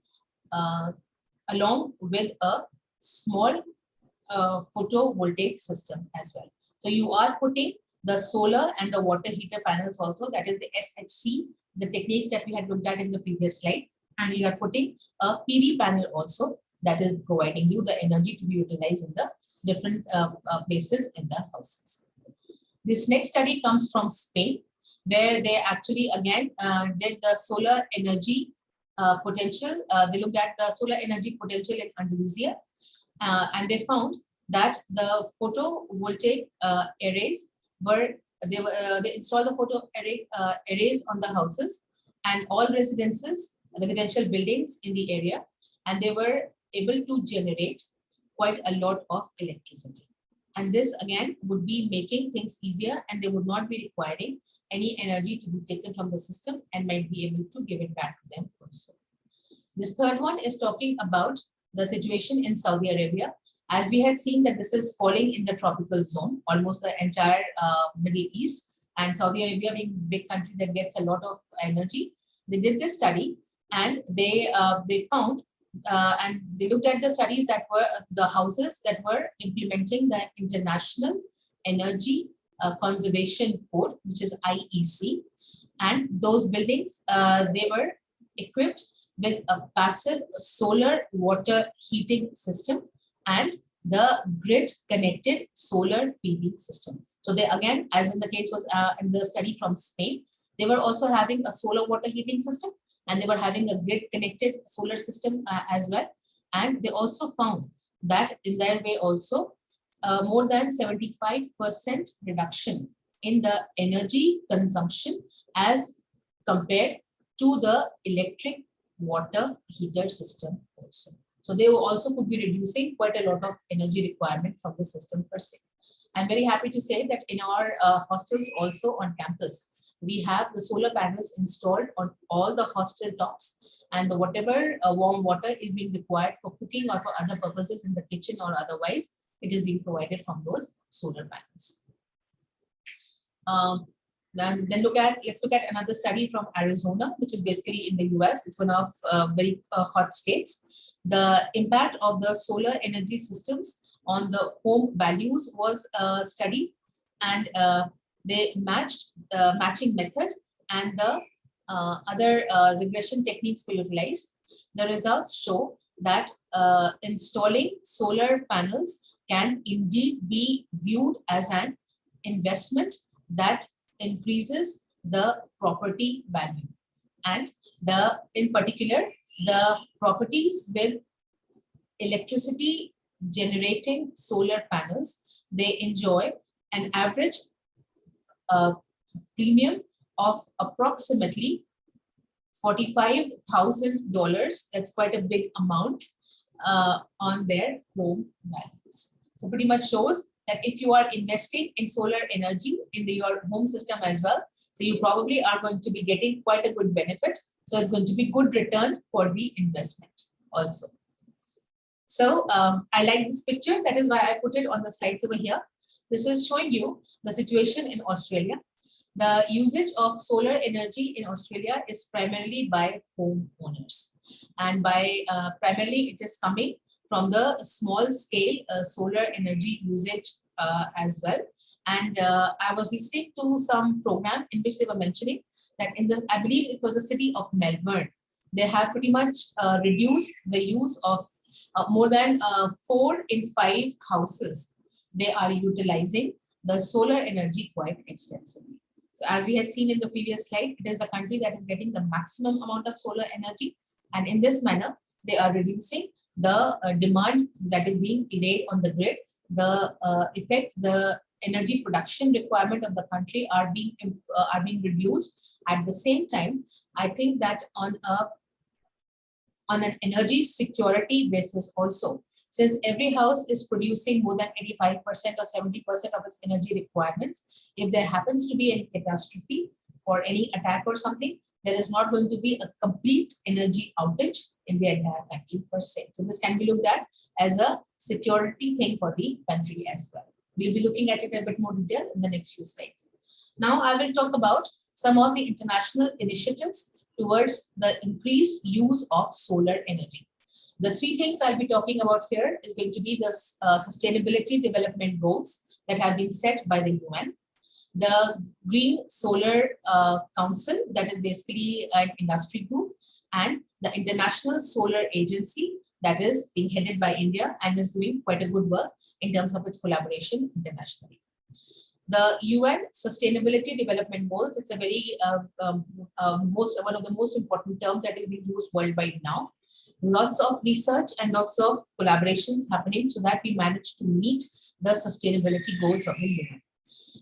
along with a small photovoltaic system as well. So you are putting the solar and the water heater panels also, that is the SHC, the techniques that we had looked at in the previous slide, and you are putting a PV panel also that is providing you the energy to be utilized in the different places in the houses. This next study comes from Spain, where they actually again did the solar energy potential. They looked at the solar energy potential in Andalusia, and they found that the photovoltaic arrays were, they installed the photo arrays on the houses and all residential buildings in the area, and they were able to generate quite a lot of electricity. And this again would be making things easier, and they would not be requiring any energy to be taken from the system and might be able to give it back to them also. This third one is talking about the situation in Saudi Arabia. As we had seen that this is falling in the tropical zone, almost the entire Middle East, and Saudi Arabia being a big country that gets a lot of energy. They did this study, and they found and they looked at the studies that were the houses that were implementing the International Energy Conservation Code, which is IEC, and those buildings they were equipped with a passive solar water heating system and the grid connected solar PV system. So they again, as in the case was in the study from Spain, they were also having a solar water heating system, and they were having a grid connected solar system as well. And they also found that in their way also, more than 75% reduction in the energy consumption as compared to the electric water heater system also. So they also could be reducing quite a lot of energy requirement from the system per se. I'm very happy to say that in our hostels also on campus, we have the solar panels installed on all the hostel tops, and the whatever warm water is being required for cooking or for other purposes in the kitchen or otherwise, it is being provided from those solar panels. Then let's look at another study from Arizona, which is basically in the US. It's one of very hot states. The impact of the solar energy systems on the home values was studied, and they matched the matching method and the other regression techniques were utilized. The results show that installing solar panels can indeed be viewed as an investment that increases the property value, and in particular the properties with electricity generating solar panels, they enjoy an average premium of approximately $45,000. That's quite a big amount on their home values. So pretty much shows that if you are investing in solar energy in your home system as well, so you probably are going to be getting quite a good benefit. So it's going to be good return for the investment also. So I like this picture. That is why I put it on the slides over here. This is showing you the situation in Australia. The usage of solar energy in Australia is primarily by homeowners, and by primarily it is coming from the small scale solar energy usage as well. And I was listening to some program in which they were mentioning that I believe it was the city of Melbourne, they have pretty much reduced the use of more than 4 in 5 houses. They are utilizing the solar energy quite extensively. So as we had seen in the previous slide, it is the country that is getting the maximum amount of solar energy. And in this manner, they are reducing the demand that is being laid on the grid. The the energy production requirement of the country are being reduced. At the same time, I think that on an energy security basis also, since every house is producing more than 85% or 70% of its energy requirements, if there happens to be any catastrophe or any attack or something, there is not going to be a complete energy outage in the entire country per se. So this can be looked at as a security thing for the country as well. We'll be looking at it a bit more detail in the next few slides. Now I will talk about some of the international initiatives towards the increased use of solar energy. The 3 things I'll be talking about here is going to be the Sustainability Development Goals that have been set by the UN, the Green Solar Council, that is basically an industry group, and the International Solar Agency that is being headed by India and is doing quite a good work in terms of its collaboration internationally. The UN Sustainability Development Goals, it's a very one of the most important terms that is being used worldwide now. Lots of research and lots of collaborations happening so that we manage to meet the sustainability goals of the UN.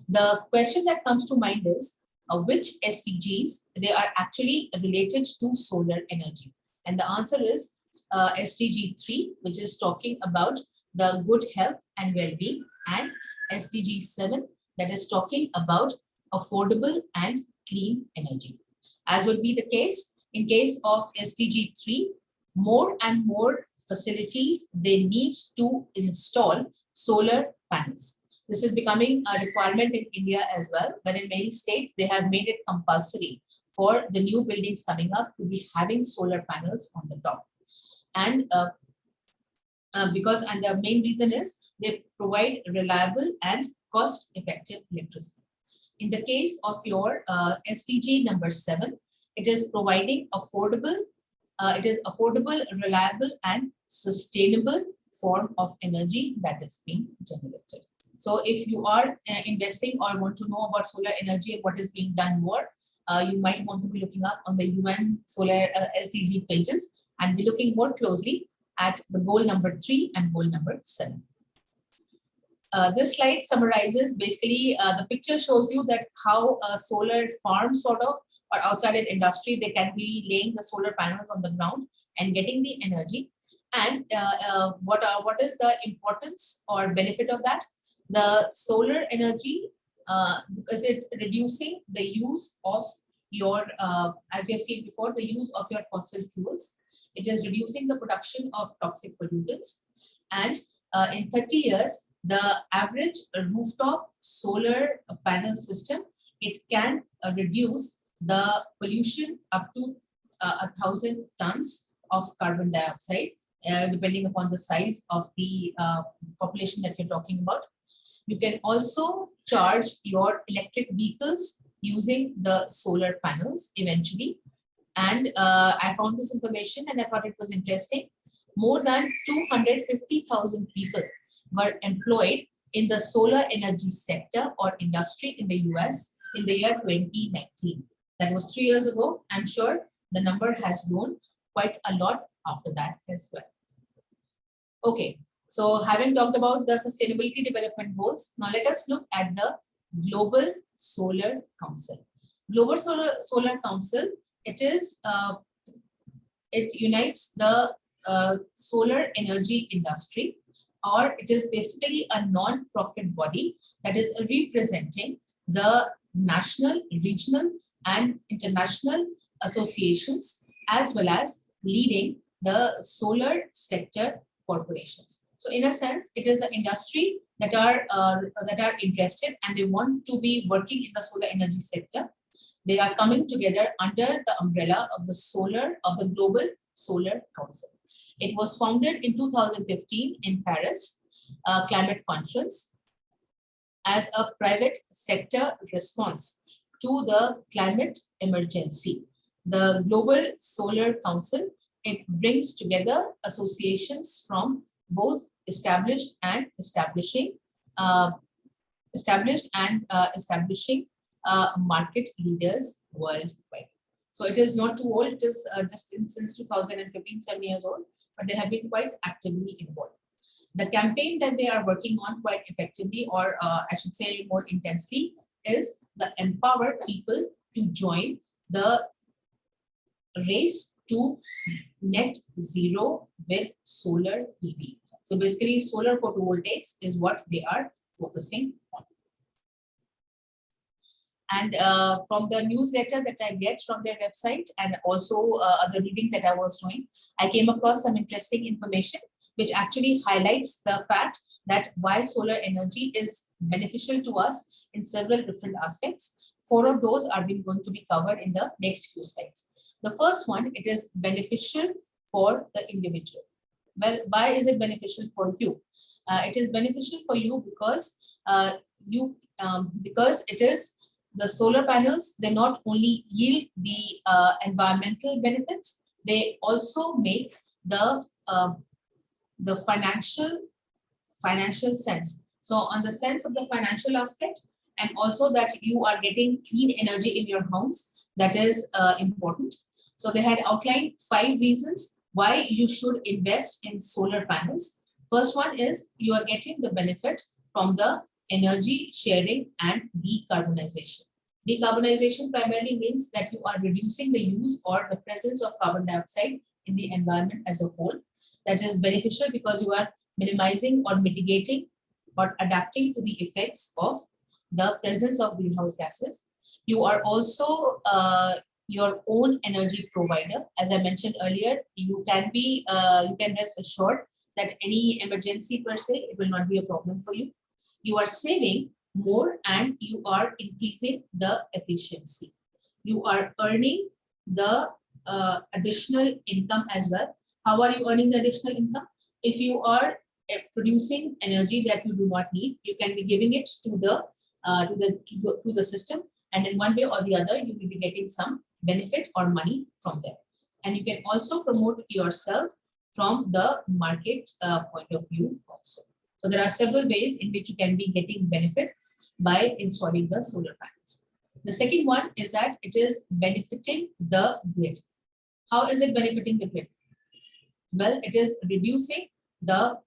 The question that comes to mind is which SDGs they are actually related to solar energy, and the answer is SDG 3, which is talking about the good health and well-being, and SDG 7, that is talking about affordable and clean energy. As would be the case in case of SDG 3, more and more facilities they need to install solar panels. This is becoming a requirement in India as well, but in many states they have made it compulsory for the new buildings coming up to be having solar panels on the top. And the main reason is they provide reliable and cost-effective electricity. In the case of your SDG number 7, it is providing affordable, reliable, and sustainable form of energy that is being generated. So if you are investing or want to know about solar energy and what is being done more, you might want to be looking up on the UN Solar SDG pages and be looking more closely at the goal number 3 and goal number 7. This slide summarizes basically the picture shows you that how a solar farm sort of or outside an industry, they can be laying the solar panels on the ground and getting the energy. And what is the importance or benefit of that? The solar energy, because it's reducing the use of your, as we have seen before, the use of your fossil fuels. It is reducing the production of toxic pollutants. And in 30 years, the average rooftop solar panel system, it can reduce the pollution up to 1,000 tons of carbon dioxide, depending upon the size of the population that you're talking about. You can also charge your electric vehicles using the solar panels eventually. And I found this information and I thought it was interesting. More than 250,000 people were employed in the solar energy sector or industry in the US in the year 2019. That was 3 years ago. I'm sure the number has grown quite a lot after that as well. Okay, so having talked about the Sustainability Development Goals, now let us look at the Global Solar Council. Global Solar Council, it unites the solar energy industry, or it is basically a non-profit body that is representing the national, regional, and international associations, as well as leading the solar sector corporations. So in a sense, it is the industry that are interested and they want to be working in the solar energy sector. They are coming together under the umbrella of the Global Solar Council. It was founded in 2015 in Paris Climate Conference as a private sector response to the climate emergency. The Global Solar Council, it brings together associations from both establishing market leaders worldwide. So it is not too old, it is just since 2015, 7 years old, but they have been quite actively involved. The campaign that they are working on quite effectively, or I should say more intensely, is the empower people to join the race to net zero with solar PV. So basically solar photovoltaics is what they are focusing on. And from the newsletter that I get from their website and also other readings that I was doing, I came across some interesting information which actually highlights the fact that why solar energy is beneficial to us in several different aspects. 4 of those are going to be covered in the next few slides. The first one, it is beneficial for the individual. Well, why is it beneficial for you? It is beneficial for you because because it is the solar panels, they not only yield the environmental benefits, they also make the financial sense. So on the sense of the financial aspect, and also that you are getting clean energy in your homes, that is important. So they had outlined 5 reasons why you should invest in solar panels. First one is you are getting the benefit from the energy sharing and decarbonization. Decarbonization primarily means that you are reducing the use or the presence of carbon dioxide in the environment as a whole. That is beneficial because you are minimizing or mitigating or adapting to the effects of the presence of greenhouse gases. You are also your own energy provider. As I mentioned earlier, you can rest assured that any emergency per se, it will not be a problem for you. You are saving more and you are increasing the efficiency. You are earning the additional income as well. How are you earning the additional income? If you are producing energy that you do not need, you can be giving it to the system, and in one way or the other, you will be getting some benefit or money from there. And you can also promote yourself from the market point of view also. So there are several ways in which you can be getting benefit by installing the solar panels. The second one is that it is benefiting the grid. How is it benefiting the grid? Well, it is reducing the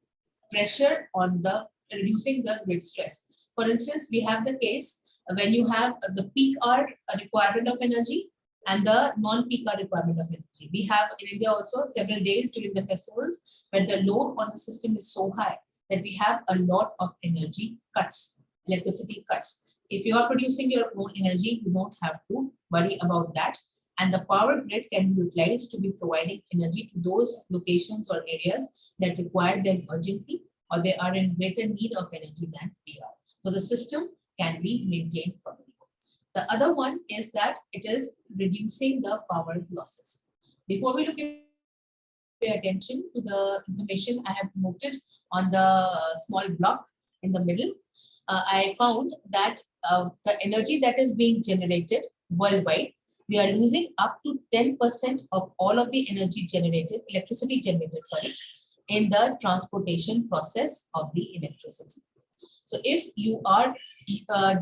pressure on reducing the grid stress. For instance, we have the case when you have the peak hour requirement of energy and the non-peak hour requirement of energy. We have in India also several days during the festivals where the load on the system is so high that we have a lot of energy cuts, electricity cuts. If you are producing your own energy, you don't have to worry about that. And the power grid can be utilized to be providing energy to those locations or areas that require them urgently, or they are in greater need of energy than we are. So the system can be maintained properly. The other one is that it is reducing the power losses. Before we look at, pay attention to the information I have noted on the small block in the middle. I found that the energy that is being generated worldwide, we are losing up to 10% of all of the energy generated, electricity generated, sorry, in the transportation process of the electricity. So if you are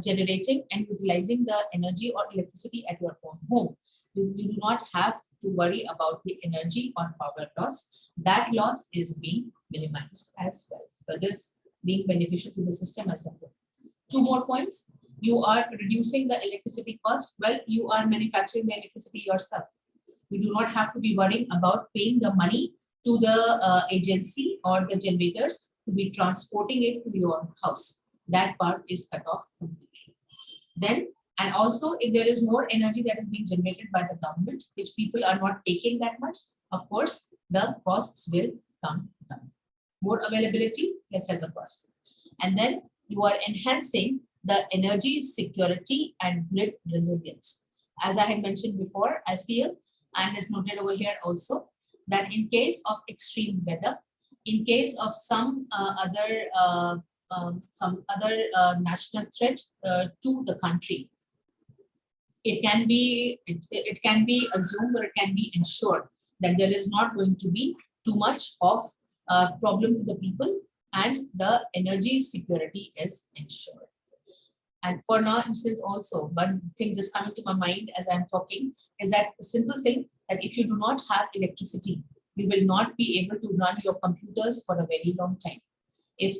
generating and utilizing the energy or electricity at your own home, you do not have to worry about the energy or power loss. That loss is being minimized as well. So it is being beneficial to the system as a whole. Two more points. You are reducing the electricity cost. Well, you are manufacturing the electricity yourself. You do not have to be worrying about paying the money to the agency or the generators to be transporting it to your house. That part is cut off completely. Then, and also if there is more energy that is being generated by the government, which people are not taking that much, of course, the costs will come down. More availability, lesser the cost. And then you are enhancing the energy security and grid resilience. As I had mentioned before, I feel, and is noted over here also, that in case of extreme weather, in case of some other national threat to the country, it can be assumed or it can be ensured that there is not going to be too much of a problem to the people and the energy security is ensured. And for now, instance also, one thing that's coming to my mind as I'm talking is that the simple thing that if you do not have electricity, you will not be able to run your computers for a very long time. If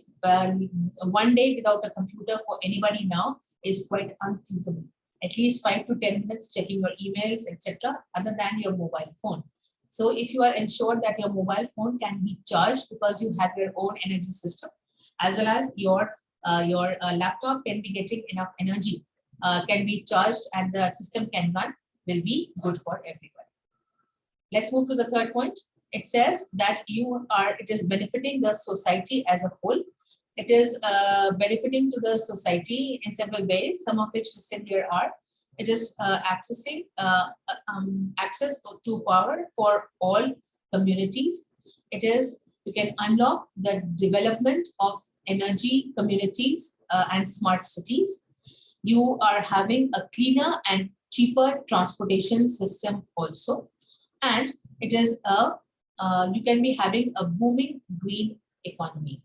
one day without a computer for anybody now is quite unthinkable. At least 5 to 10 minutes checking your emails, etc., other than your mobile phone. So if you are ensured that your mobile phone can be charged because you have your own energy system, as well as your laptop can be getting enough energy, can be charged and the system can run, will be good for everyone. Let's move to the third point. It says that it is benefiting the society as a whole. It is benefiting to the society in several ways, some of which listed here are. It is accessing access to power for all communities. It is, you can unlock the development of energy communities and smart cities. You are having a cleaner and cheaper transportation system also. And it is you can be having a booming green economy.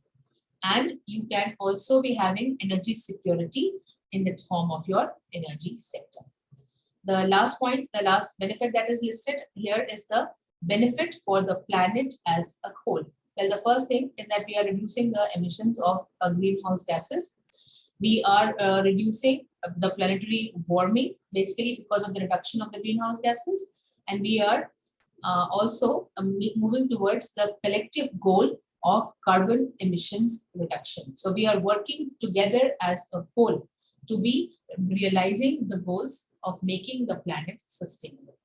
And you can also be having energy security in the form of your energy sector. The last point, the last benefit that is listed here is the benefit for the planet as a whole. Well, the first thing is that we are reducing the emissions of greenhouse gases. We are reducing the planetary warming, basically because of the reduction of the greenhouse gases. And we are also moving towards the collective goal of carbon emissions reduction. So we are working together as a whole to be realizing the goals of making the planet sustainable.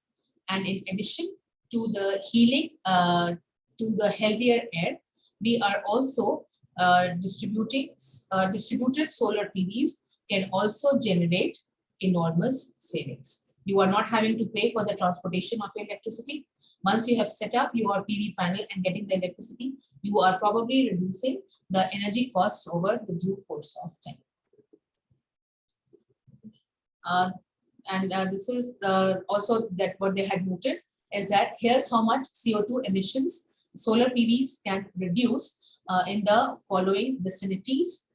And in addition to the healing, to the healthier air, we are also distributed solar PVs can also generate enormous savings. You are not having to pay for the transportation of your electricity. Once you have set up your PV panel and getting the electricity, you are probably reducing the energy costs over the due course of time. This is also that what they had noted is that here's how much CO2 emissions solar PVs can reduce in the following vicinities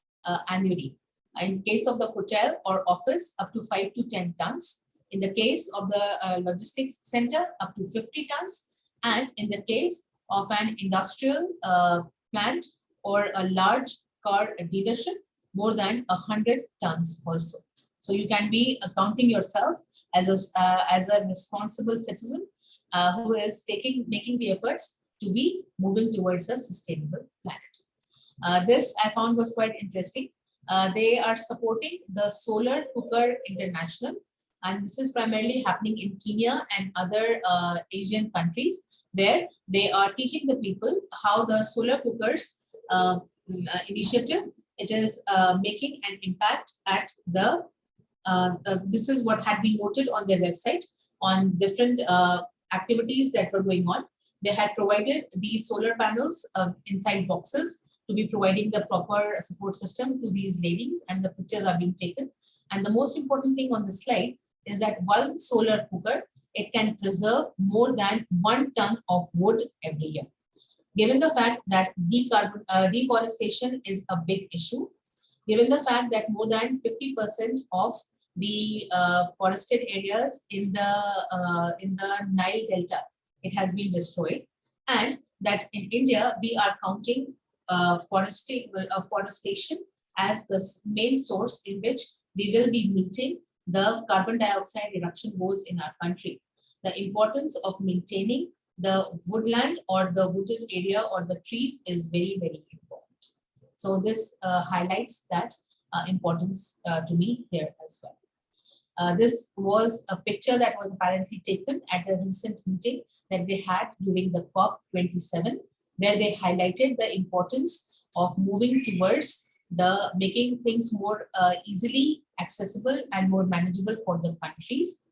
annually. In case of the hotel or office, up to 5 to 10 tons. In the case of the logistics center, up to 50 tons. And in the case of an industrial plant or a large car dealership, more than 100 tons also. So you can be accounting yourself as a responsible citizen who is making the efforts to be moving towards a sustainable planet. This I found was quite interesting. They are supporting the Solar Cooker International, and this is primarily happening in Kenya and other Asian countries, where they are teaching the people how the solar cookers initiative, it is making an impact at the this is what had been noted on their website on different activities that were going on. They had provided these solar panels inside boxes to be providing the proper support system to these ladies, and the pictures are being taken. And the most important thing on the slide is that one solar cooker, it can preserve more than 1 ton of wood every year. Given the fact that deforestation is a big issue, given the fact that more than 50% of the forested areas in the Nile Delta, it has been destroyed, and that in India we are counting forestation as the main source in which we will be meeting the carbon dioxide reduction goals in our country. The importance of maintaining the woodland or the wooded area or the trees is very, very important. So this highlights that importance to me here as well. This was a picture that was apparently taken at a recent meeting that they had during the COP27, where they highlighted the importance of moving towards the making things more easily accessible and more manageable for the countries,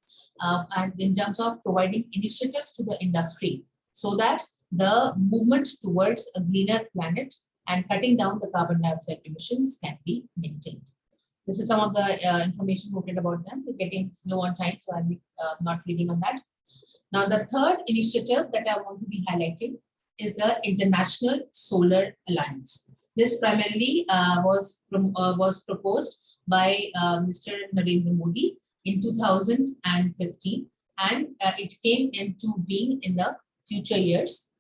and in terms of providing initiatives to the industry so that the movement towards a greener planet and cutting down the carbon dioxide emissions can be maintained. This is some of the information we read about them. We're getting low on time, so I'm not reading on that. Now, the third initiative that I want to be highlighting is the International Solar Alliance. This primarily was proposed by Mr. Narendra Modi in 2015, and it came into being in the future years.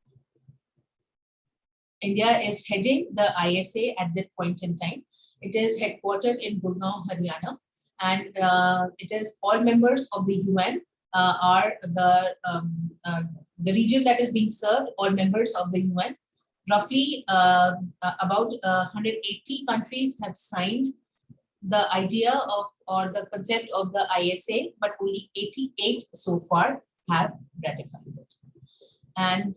India is heading the ISA at that point in time. It is headquartered in Gurgaon, Haryana, and it is all members of the UN are the region that is being served, all members of the UN. Roughly about 180 countries have signed the idea of or the concept of the ISA, but only 88 so far have ratified it. And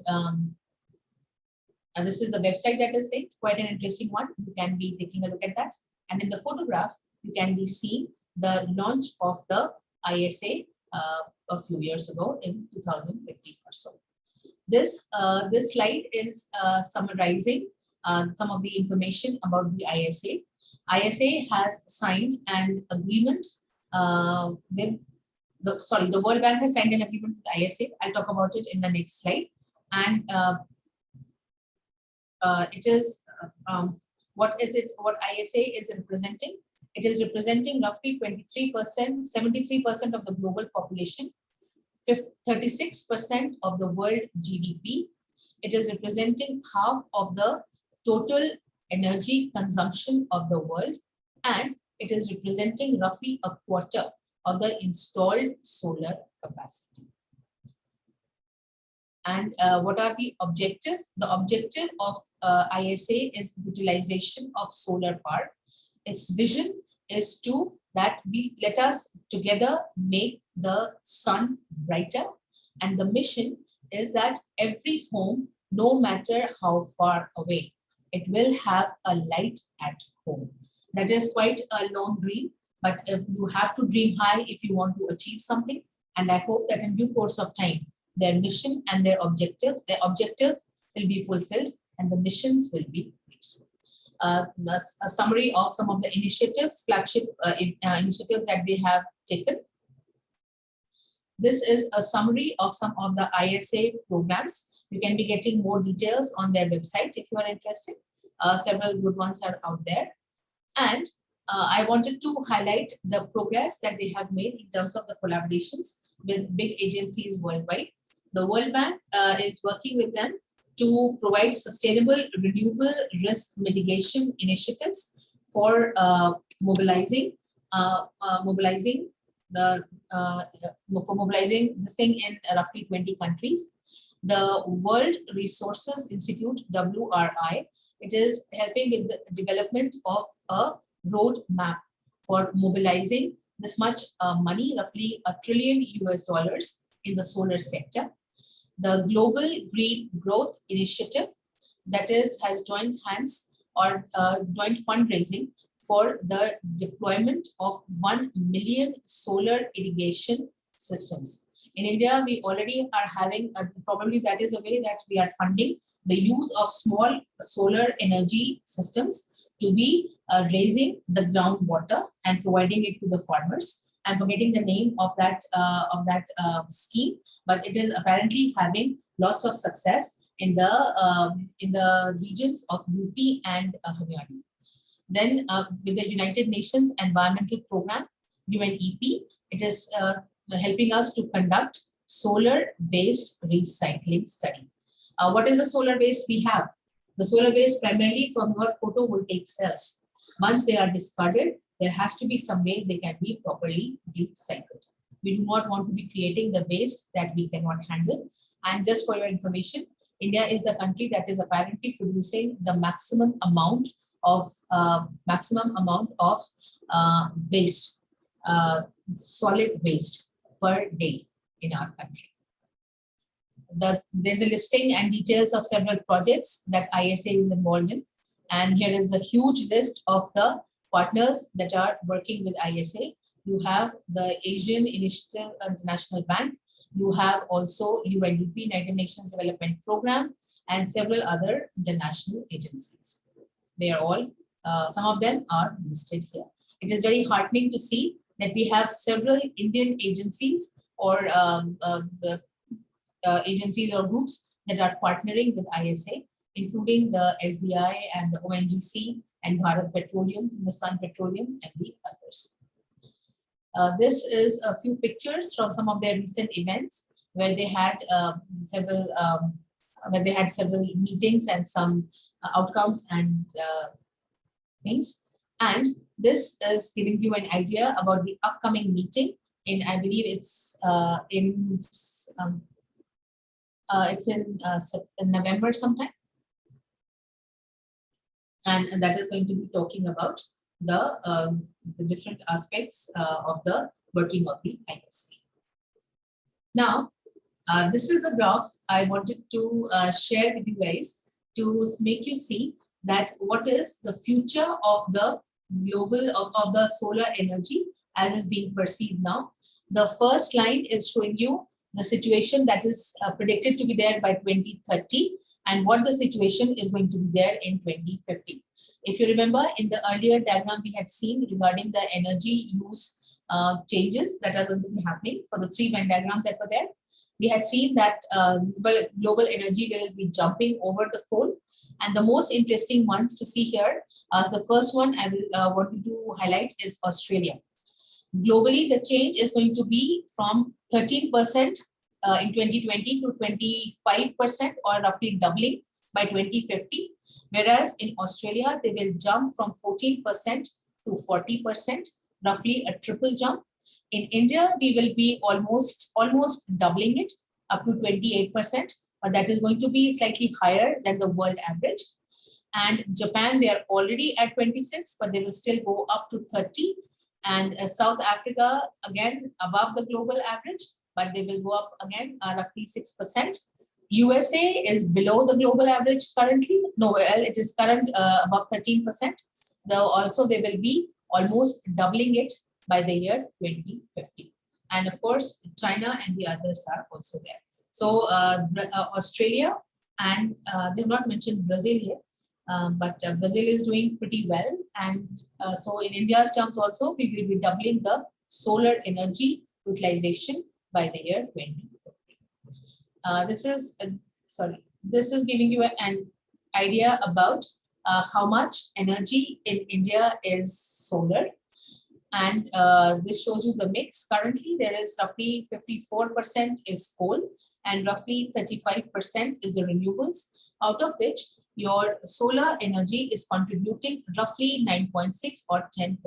this is the website that is linked, quite an interesting one. You can be taking a look at that. And in the photograph, you can be seeing the launch of the ISA a few years ago in 2015 or so. This slide is summarizing some of the information about the ISA. ISA has signed an agreement with the World Bank has signed an agreement with the ISA. I'll talk about it in the next slide. And it is what ISA is representing. It is representing roughly 23%, 73% of the global population, 36% of the world GDP. It is representing half of the total energy consumption of the world, and it is representing roughly a quarter of the installed solar capacity. And what are the objectives? The objective of ISA is utilization of solar power. Its vision is that we let us together make the sun brighter, and the mission is that every home, no matter how far away, it will have a light at home. That is quite a long dream, but you have to dream high if you want to achieve something. And I hope that in due course of time, their mission and their objective will be fulfilled and the missions will be reached. A summary of some of the initiatives, flagship initiatives that they have taken. This is a summary of some of the ISA programs. You can be getting more details on their website if you are interested. Several good ones are out there. And I wanted to highlight the progress that they have made in terms of the collaborations with big agencies worldwide. The World Bank is working with them to provide sustainable renewable risk mitigation initiatives for mobilizing this thing in roughly 20 countries. The World Resources Institute, WRI, it is helping with the development of a road map for mobilizing this much money, roughly $1 trillion in the solar sector. The Global Green Growth Initiative, that is, has joined hands or joint fundraising for the deployment of 1 million solar irrigation systems. In India, we already are having, probably that is a way that we are funding the use of small solar energy systems to be raising the groundwater and providing it to the farmers. I'm forgetting the name of that scheme, but it is apparently having lots of success in the regions of UP and Haryana. Then with the United Nations Environmental Program, UNEP, it is helping us to conduct solar-based recycling study. What is the solar waste we have? The solar waste primarily from your photovoltaic cells. Once they are discarded, there has to be some way they can be properly recycled. We do not want to be creating the waste that we cannot handle. And just for your information, India is the country that is apparently producing the maximum amount of waste, solid waste per day in our country. There's a listing and details of several projects that ISA is involved in. And here is the huge list of the partners that are working with ISA. You have the Asian Initiative International Bank. You have also UNDP, United Nations Development Program, and several other international agencies. They are all, some of them are listed here. It is very heartening to see that we have several Indian agencies or agencies or groups that are partnering with ISA, including the SBI and the ONGC and Bharat Petroleum, Hindustan Petroleum, and the others. This is a few pictures from some of their recent events where they had several meetings and some outcomes and things. And this is giving you an idea about the upcoming meeting in, I believe it's in November sometime. And that is going to be talking about the different aspects of the working of the ISA. Now, this is the graph I wanted to share with you guys to make you see that what is the future of the global of the solar energy as is being perceived now. The first line is showing you the situation that is predicted to be there by 2030 and what the situation is going to be there in 2050. If you remember, in the earlier diagram we had seen regarding the energy use changes that are going to be happening for the 3 Venn diagrams that were there, we had seen that global energy will be jumping over the coal. And the most interesting ones to see here, the first one I will want to highlight is Australia. Globally, the change is going to be from 13% in 2020 to 25% or roughly doubling by 2050. Whereas in Australia, they will jump from 14% to 40%, roughly a triple jump. In India, we will be almost doubling it up to 28%, but that is going to be slightly higher than the world average. And Japan, they are already at 26, but they will still go up to 30. And South Africa, again, above the global average, but they will go up again roughly 6%. USA is below the global average currently. No, well, it is current above 13%. Though also they will be almost doubling it by the year 2050. And of course, China and the others are also there. So Australia and they have not mentioned Brazil yet. But Brazil is doing pretty well. And so in India's terms also, we will be doubling the solar energy utilization by the year 2050. This is giving you an idea about how much energy in India is solar. And this shows you the mix. Currently, there is roughly 54% is coal and roughly 35% is the renewables, out of which your solar energy is contributing roughly 9.6 or 10%.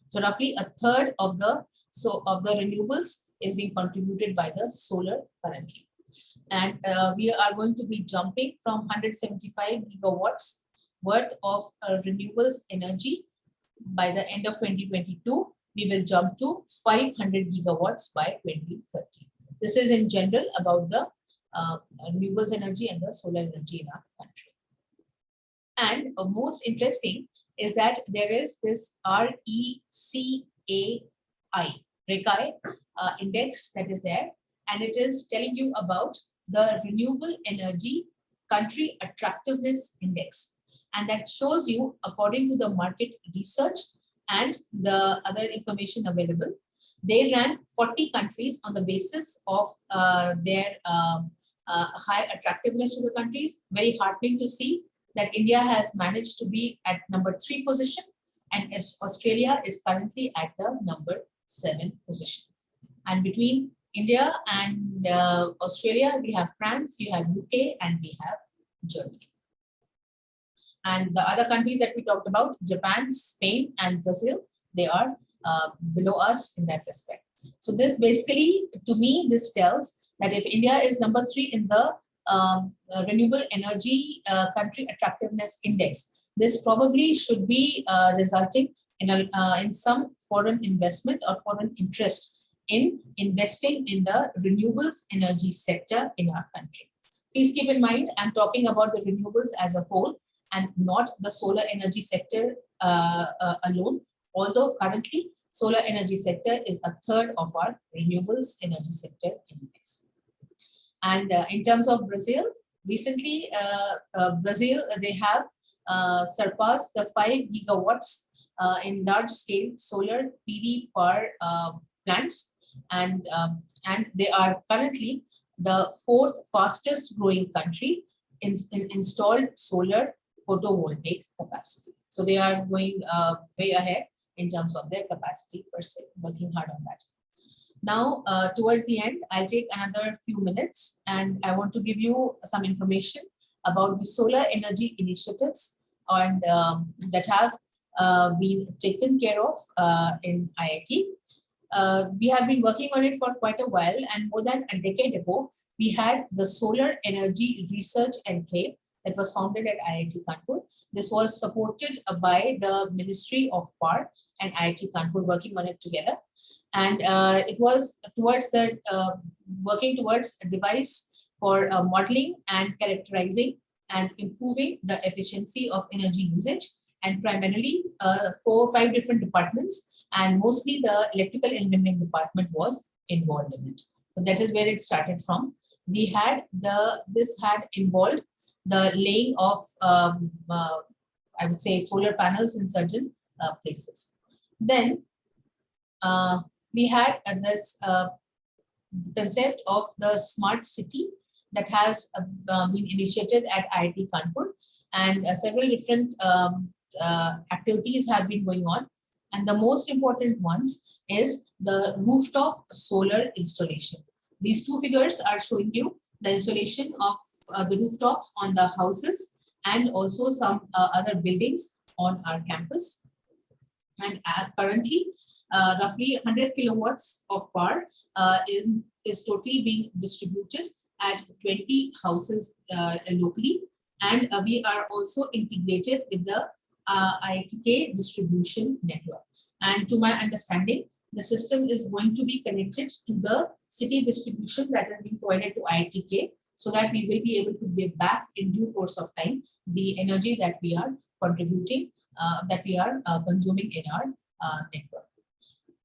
So roughly a third of the renewables is being contributed by the solar currently. And we are going to be jumping from 175 gigawatts worth of renewables energy by the end of 2022. We will jump to 500 gigawatts by 2030. This is in general about the renewables energy and the solar energy in our country. And most interesting is that there is this RECAI index that is there, and it is telling you about the renewable energy country attractiveness index, and that shows you according to the market research and the other information available. They rank 40 countries on the basis of their high attractiveness to the countries. Very heartening to see that India has managed to be at number 3 position, and Australia is currently at the number 7 position. And between India and Australia, we have France, you have UK, and we have Germany. And the other countries that we talked about, Japan, Spain, and Brazil, they are below us in that respect. So this basically, to me, this tells that if India is number 3 in the renewable energy country attractiveness index, this probably should be resulting in some foreign investment or foreign interest in investing in the renewables energy sector in our country. Please keep in mind, I'm talking about the renewables as a whole and not the solar energy sector alone, although currently solar energy sector is a third of our renewables energy sector index. And in terms of Brazil, recently Brazil, they have surpassed the 5 gigawatts in large scale solar PV power plants, and they are currently the 4th fastest growing country in installed solar photovoltaic capacity. So they are going way ahead in terms of their capacity per se, working hard on that. Now, towards the end, I'll take another few minutes and I want to give you some information about the solar energy initiatives and that have been taken care of in IIT. We have been working on it for quite a while, and more than a decade ago, we had the Solar Energy Research Enclave that was founded at IIT Kanpur. This was supported by the Ministry of Power and IIT Kanpur working on it together. And it was towards the working towards a device for modeling and characterizing and improving the efficiency of energy usage, and primarily 4 or 5 different departments, and mostly the electrical engineering department was involved in it. So that is where it started from. We had this had involved the laying of I would say solar panels in certain places. Then we had this concept of the smart city that has been initiated at IIT Kanpur, and several different activities have been going on. And the most important ones is the rooftop solar installation. These 2 figures are showing you the installation of the rooftops on the houses and also some other buildings on our campus. And currently, roughly 100 kilowatts of power is totally being distributed at 20 houses locally. And we are also integrated with the IITK distribution network. And to my understanding, the system is going to be connected to the city distribution that has been provided to IITK, so that we will be able to give back in due course of time the energy that we are contributing, that we are consuming in our network.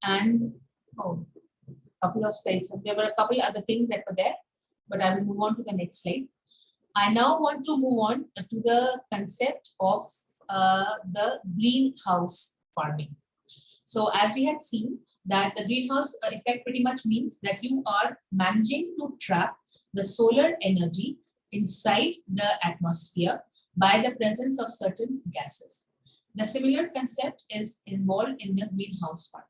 And a couple of slides. There were a couple other things that were there, but I will move on to the next slide. I now want to move on to the concept of the greenhouse farming. So as we had seen, that the greenhouse effect pretty much means that you are managing to trap the solar energy inside the atmosphere by the presence of certain gases. The similar concept is involved in the greenhouse farming.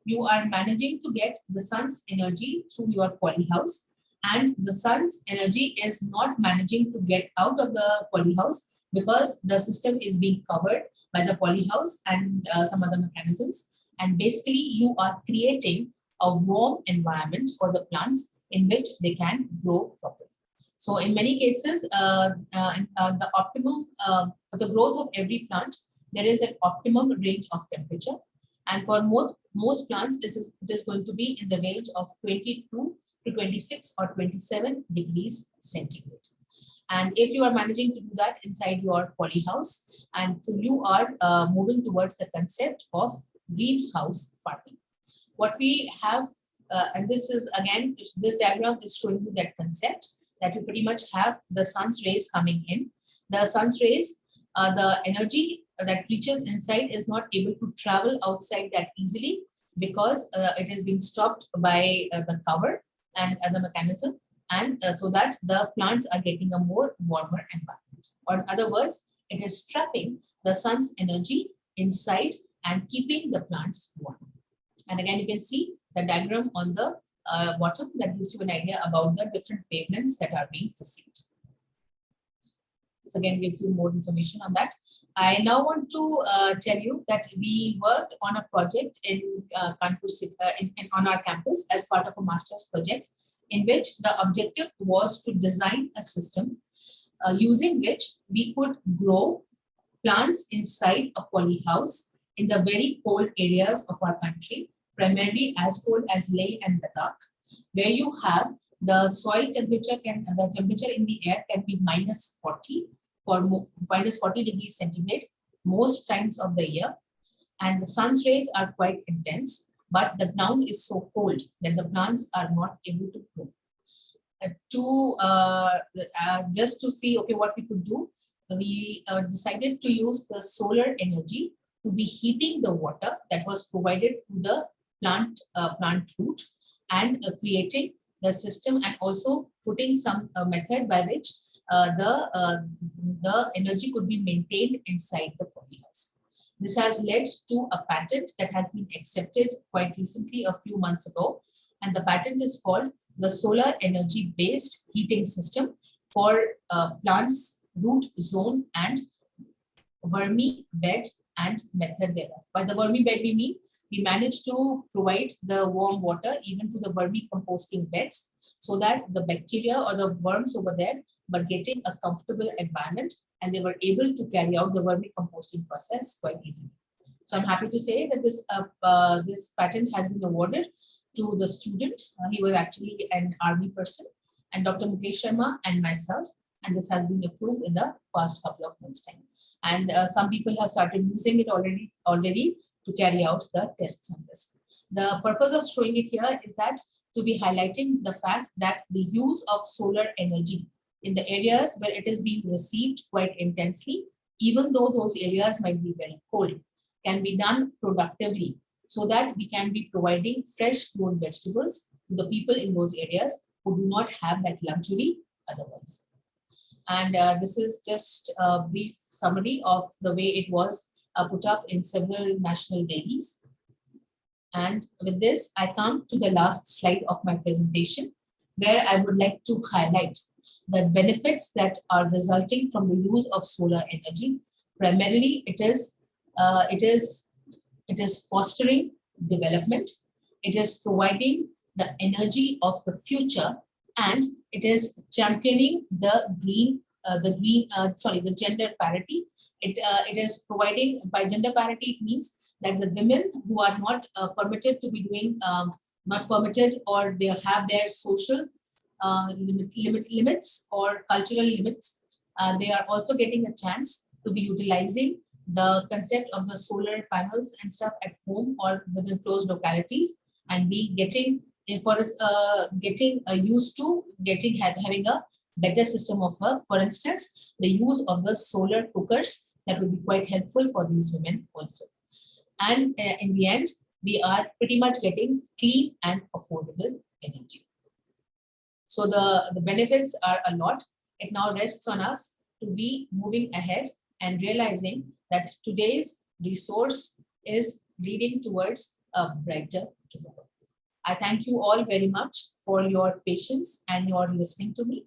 You are managing to get the sun's energy through your polyhouse, and the sun's energy is not managing to get out of the polyhouse because the system is being covered by the polyhouse and some other mechanisms. And basically, you are creating a warm environment for the plants in which they can grow properly. So in many cases, the optimum for the growth of every plant, there is an optimum range of temperature. And for most plants, it is going to be in the range of 22 to 26 or 27 degrees centigrade. And if you are managing to do that inside your polyhouse, and so you are moving towards the concept of greenhouse farming. What we have, and this is again, this diagram is showing you that concept, that you pretty much have the sun's rays coming in. The sun's rays, the energy that reaches inside is not able to travel outside that easily because it is being stopped by the cover and the mechanism, and so that the plants are getting a more warmer environment. Or in other words, it is trapping the sun's energy inside and keeping the plants warm. And again, you can see the diagram on the bottom that gives you an idea about the different wavelengths that are being received. This again gives you more information on that. I now want to tell you that we worked on a project in on our campus as part of a master's project, in which the objective was to design a system using which we could grow plants inside a polyhouse in the very cold areas of our country, primarily as cold as Leh and Ladakh, where you have the soil temperature the temperature in the air can be -40 for -40 degrees centigrade most times of the year, and the sun's rays are quite intense, but the ground is so cold that the plants are not able to grow. Just to see what we could do, we decided to use the solar energy to be heating the water that was provided to the plant root, and creating the system, and also putting some method by which the energy could be maintained inside the polyhouse. This has led to a patent that has been accepted quite recently, a few months ago, and the patent is called the solar energy based heating system for plants, root zone, and vermi bed and method thereof. By the vermi bed, we mean we managed to provide the warm water even to the vermicomposting beds, so that the bacteria or the worms over there were getting a comfortable environment, and they were able to carry out the vermicomposting process quite easily. So I'm happy to say that this patent has been awarded to the student. He was actually an army person, and Dr. Mukesh Sharma and myself, and this has been approved in the past couple of months' time. And some people have started using it already to carry out the tests on this. The purpose of showing it here is that to be highlighting the fact that the use of solar energy in the areas where it is being received quite intensely, even though those areas might be very cold, can be done productively, so that we can be providing fresh grown vegetables to the people in those areas who do not have that luxury otherwise. And this is just a brief summary of the way it was put up in several national dailies. And with this, I come to the last slide of my presentation, where I would like to highlight the benefits that are resulting from the use of solar energy. Primarily, it is fostering development, it is providing the energy of the future, and it is championing the gender parity. It is providing, by gender parity, it means that the women who are not permitted to be doing, not permitted, or they have their social limits or cultural limits, they are also getting a chance to be utilizing the concept of the solar panels and stuff at home or within closed localities, and be getting used to having a better system of work. For instance, the use of the solar cookers, that will be quite helpful for these women also. And in the end, we are pretty much getting clean and affordable energy. So the benefits are a lot. It now rests on us to be moving ahead and realizing that today's resource is leading towards a brighter tomorrow. I thank you all very much for your patience and your listening to me.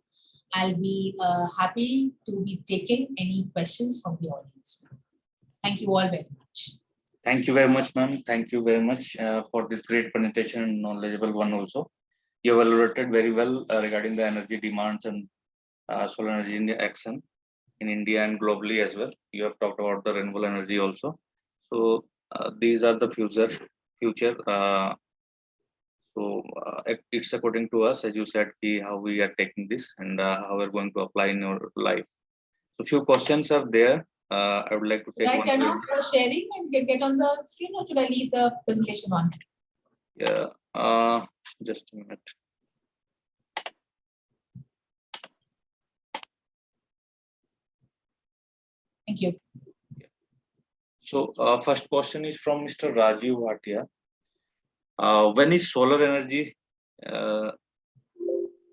I'll be happy to be taking any questions from the audience. Thank you all very much. Thank you very much, ma'am. Thank you very much for this great presentation and knowledgeable one also. You have elaborated very well regarding the energy demands and solar energy in action in India and globally as well. You have talked about the renewable energy also. So these are the future. It's according to us, as you said, how we are taking this and how we're going to apply in your life. So few questions are there. I would like to take Should I one. turn off the sharing and get on the screen, or should I leave the presentation on? Yeah, just a minute. Thank you. So first question is from Mr. Rajiv Bhatia. When is solar energy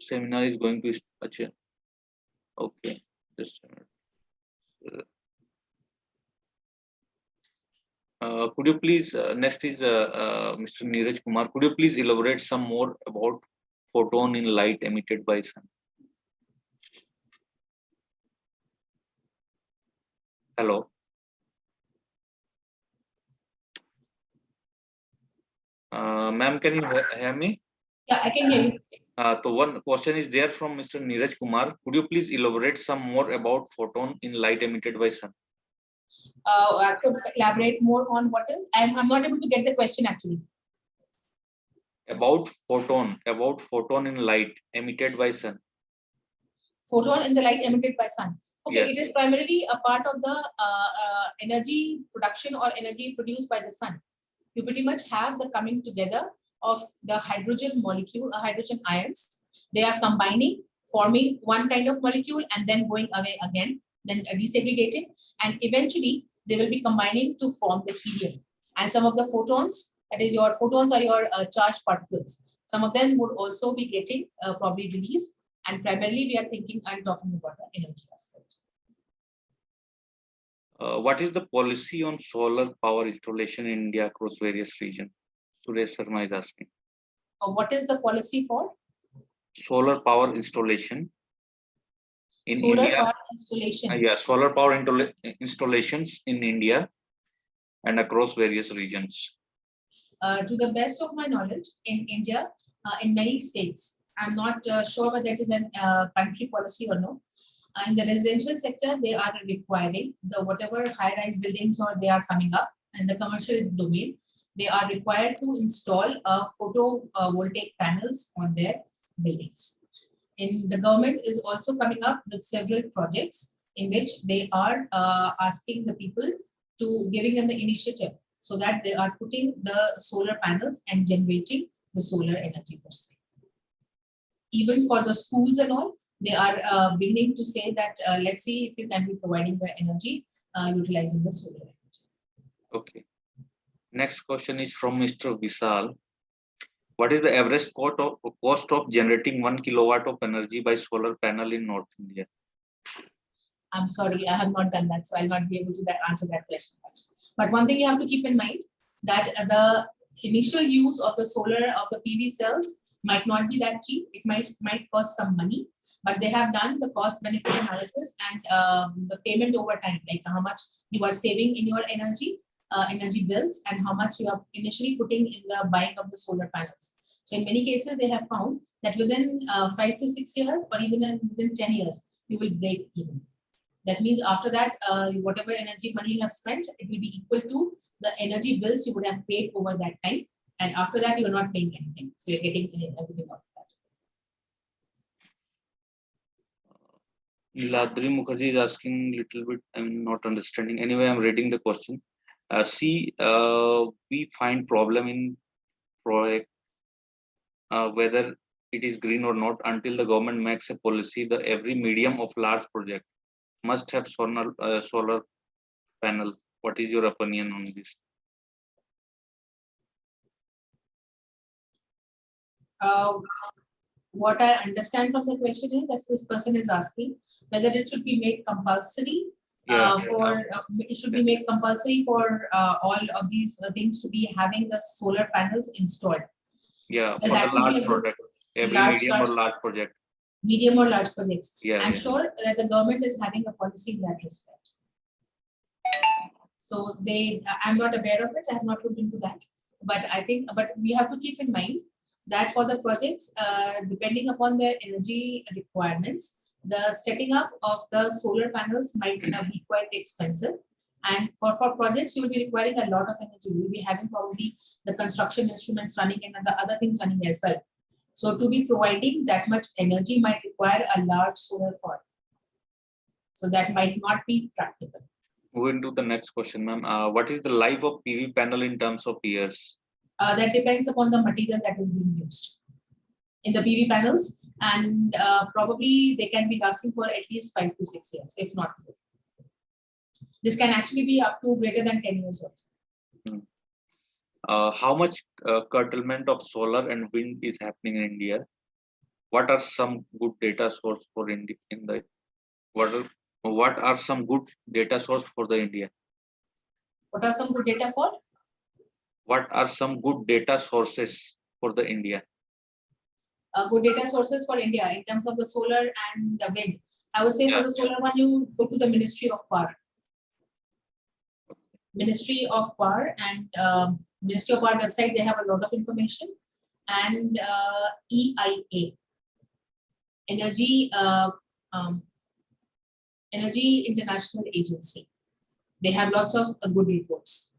seminar is going to achieve? Okay, just a minute. Could you please, next is Mr. Neeraj Kumar, could you please elaborate some more about photon in light emitted by sun? Hello. Ma'am, can you hear me? Yeah, I can hear you. So one question is there from Mr. Neeraj Kumar. Could you please elaborate some more about photon in light emitted by sun? I could elaborate more on what is. I'm not able to get the question actually. About photon in light emitted by sun. Photon in the light emitted by sun. Okay, Yes. It is primarily a part of the energy production or energy produced by the sun. You pretty much have the coming together of the hydrogen molecule, hydrogen ions. They are combining, forming one kind of molecule and then going away again, then desegregating, and eventually they will be combining to form the helium. And some of the photons, that is your photons are your charged particles. Some of them would also be getting probably released, and primarily we are thinking and talking about the energy aspect. What is the policy on solar power installation in India across various regions? Suresh Sharma is asking. What is the policy for? Solar power installation in Solar India. power installation. Yeah, solar power installations in India and across various regions. To the best of my knowledge, in India, in many states, I'm not sure whether it is a country policy or no. In the residential sector, they are requiring the whatever high-rise buildings or they are coming up in the commercial domain, they are required to install photovoltaic panels on their buildings. In the government is also coming up with several projects in which they are asking the people to giving them the initiative so that they are putting the solar panels and generating the solar energy per se. Even for the schools and all, they are beginning to say that let's see if you can be providing the energy utilizing the solar energy. Okay. Next question is from Mr. Vishal. What is the average cost of generating 1 kilowatt of energy by solar panel in North India? I'm sorry, I have not done that, so I'll not be able to answer that question much. But one thing you have to keep in mind that the initial use of the solar of the PV cells might not be that cheap. It might cost some money, but they have done the cost benefit analysis and the payment over time, like how much you are saving in your energy bills and how much you are initially putting in the buying of the solar panels. So in many cases, they have found that within 5 to 6 years or even within 10 years, you will break even. That means after that, whatever energy money you have spent, it will be equal to the energy bills you would have paid over that time. And after that, you are not paying anything. So you're getting everything out of that. Niladri Mukherjee is asking little bit, I'm not understanding. Anyway, I'm reading the question. We find problem in project, whether it is green or not, until the government makes a policy, every medium of large project must have solar panel. What is your opinion on this? what I understand from the question is that this person is asking whether it should be made compulsory it should be made compulsory for all of these things to be having the solar panels installed. Yeah, Well, for that the would be large a good project, every large, medium or large- large project. medium or large projects. Yeah, I'm yeah. sure that the government is having a policy in that respect. So I'm not aware of it. I have not looked into that. But but we have to keep in mind that for the projects, depending upon their energy requirements, the setting up of the solar panels might be quite expensive. And for projects, you will be requiring a lot of energy. You will be having probably the construction instruments running and the other things running as well. So to be providing that much energy might require a large solar farm. So that might not be practical. Moving to the next question, ma'am. What is the life of PV panel in terms of years? That depends upon the material that is being used in the PV panels, and probably they can be lasting for at least 5 to 6 years, if not more. This can actually be up to greater than 10 years also. How much curtailment of solar and wind is happening in India? What are some good data source for India what are some good data source for the India? What are some good data for? What are some good data sources for the India? Good data sources for India in terms of the solar and the wind. I would say for the solar one, you go to the Ministry of Power. Ministry of Power and Ministry of Power website, they have a lot of information. And EIA, Energy International Agency. They have lots of good reports.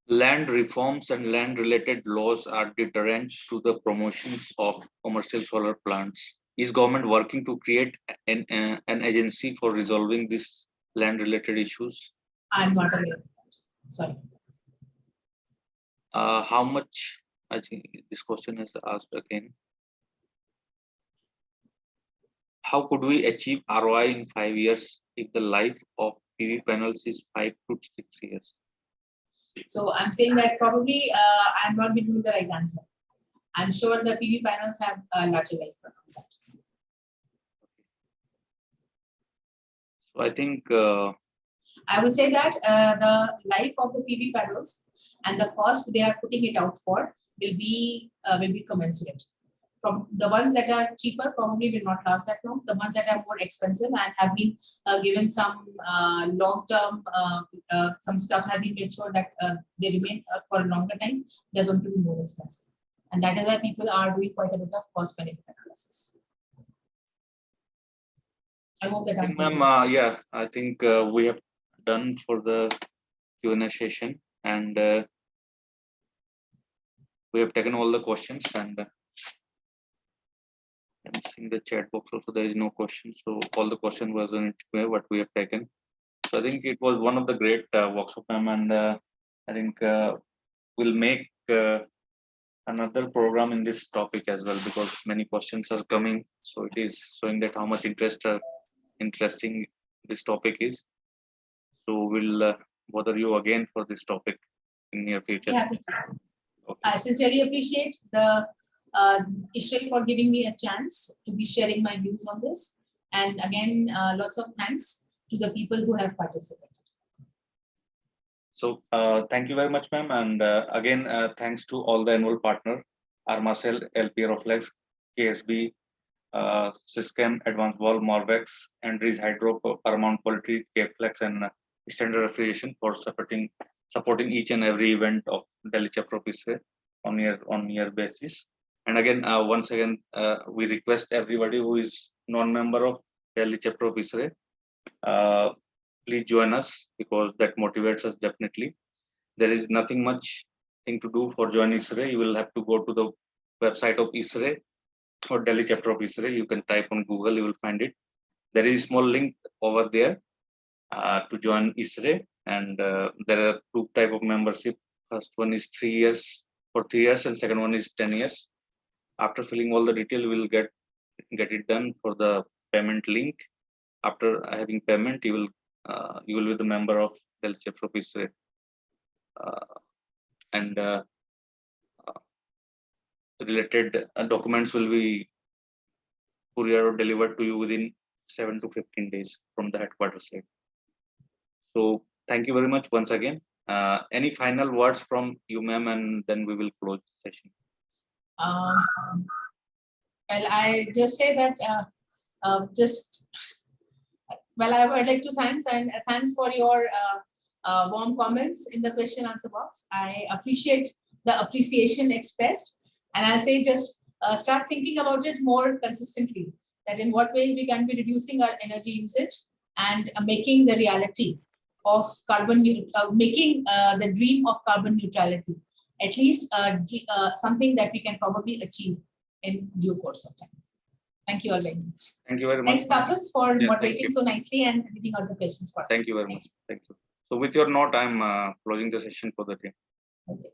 Land reforms and land related laws are deterrents to the promotions of commercial solar plants. Is government working to create an agency for resolving these land related issues? I'm not aware of that. Sorry. How much, I think this question is asked again. How could we achieve ROI in 5 years if the life of PV panels is 5 to 6 years? So I'm saying that probably I'm not giving you the right answer. I'm sure the PV panels have a larger life from that. So I think I will say that the life of the PV panels and the cost they are putting it out for will be commensurate. From the ones that are cheaper probably will not last that long. The ones that are more expensive and have been given some long-term, some stuff has been made sure that they remain for a longer time, they're going to be more expensive. And that is why people are doing quite a bit of cost-benefit analysis. I hope that answers. Ma'am, yeah, I think we have done for the Q&A session, and we have taken all the questions, and I'm seeing the chat box also, there is no question. So all the question was on its way, what we have taken. So I think it was one of the great workshop, ma'am, and I think we'll make another program in this topic as well, because many questions are coming. So it is showing that how much interesting this topic is. So we'll bother you again for this topic in near future. Yeah, okay. I sincerely appreciate the ISHRAE for giving me a chance to be sharing my views on this. And again, lots of thanks to the people who have participated. So thank you very much, ma'am. And again, thanks to all the annual partner, Armacell, LP Reflex, KSB, Syscam, Advanced Wall, Morvex, Andrees Hydro, Paramount Quality, KFlex, and Standard Refrigeration for supporting each and every event of Delhi chapter of ISHRAE on year basis. And again, once again, we request everybody who is non-member of Delhi chapter of ISHRAE, please join us, because that motivates us definitely. There is nothing much thing to do for join ISHRAE. You will have to go to the website of ISHRAE or Delhi chapter of ISHRAE. You can type on Google, you will find it. There is a small link over there to join ISHRAE, and there are two type of membership. First one is 3 years for 3 years, and second one is 10 years. After filling all the detail, you will get it done for the payment link. After having payment, you will be the member of Delhi chapter of ISHRAE. And related documents will be courier or delivered to you within 7 to 15 days from the headquarters side. So thank you very much once again. Any final words from you, ma'am, and then we will close the session. Well, I just say that I would like to thanks for your warm comments in the question answer box. I appreciate the appreciation expressed, and I'll say just start thinking about it more consistently, that in what ways we can be reducing our energy usage and making the reality of making the dream of carbon neutrality, at least something that we can probably achieve in due course of time. Thank you all very much. Thank you very much. Thanks, Tapas, for moderating so nicely and reading out the questions for us. Thank you very much. Thank you. So with your note, I'm closing the session for the day. Okay.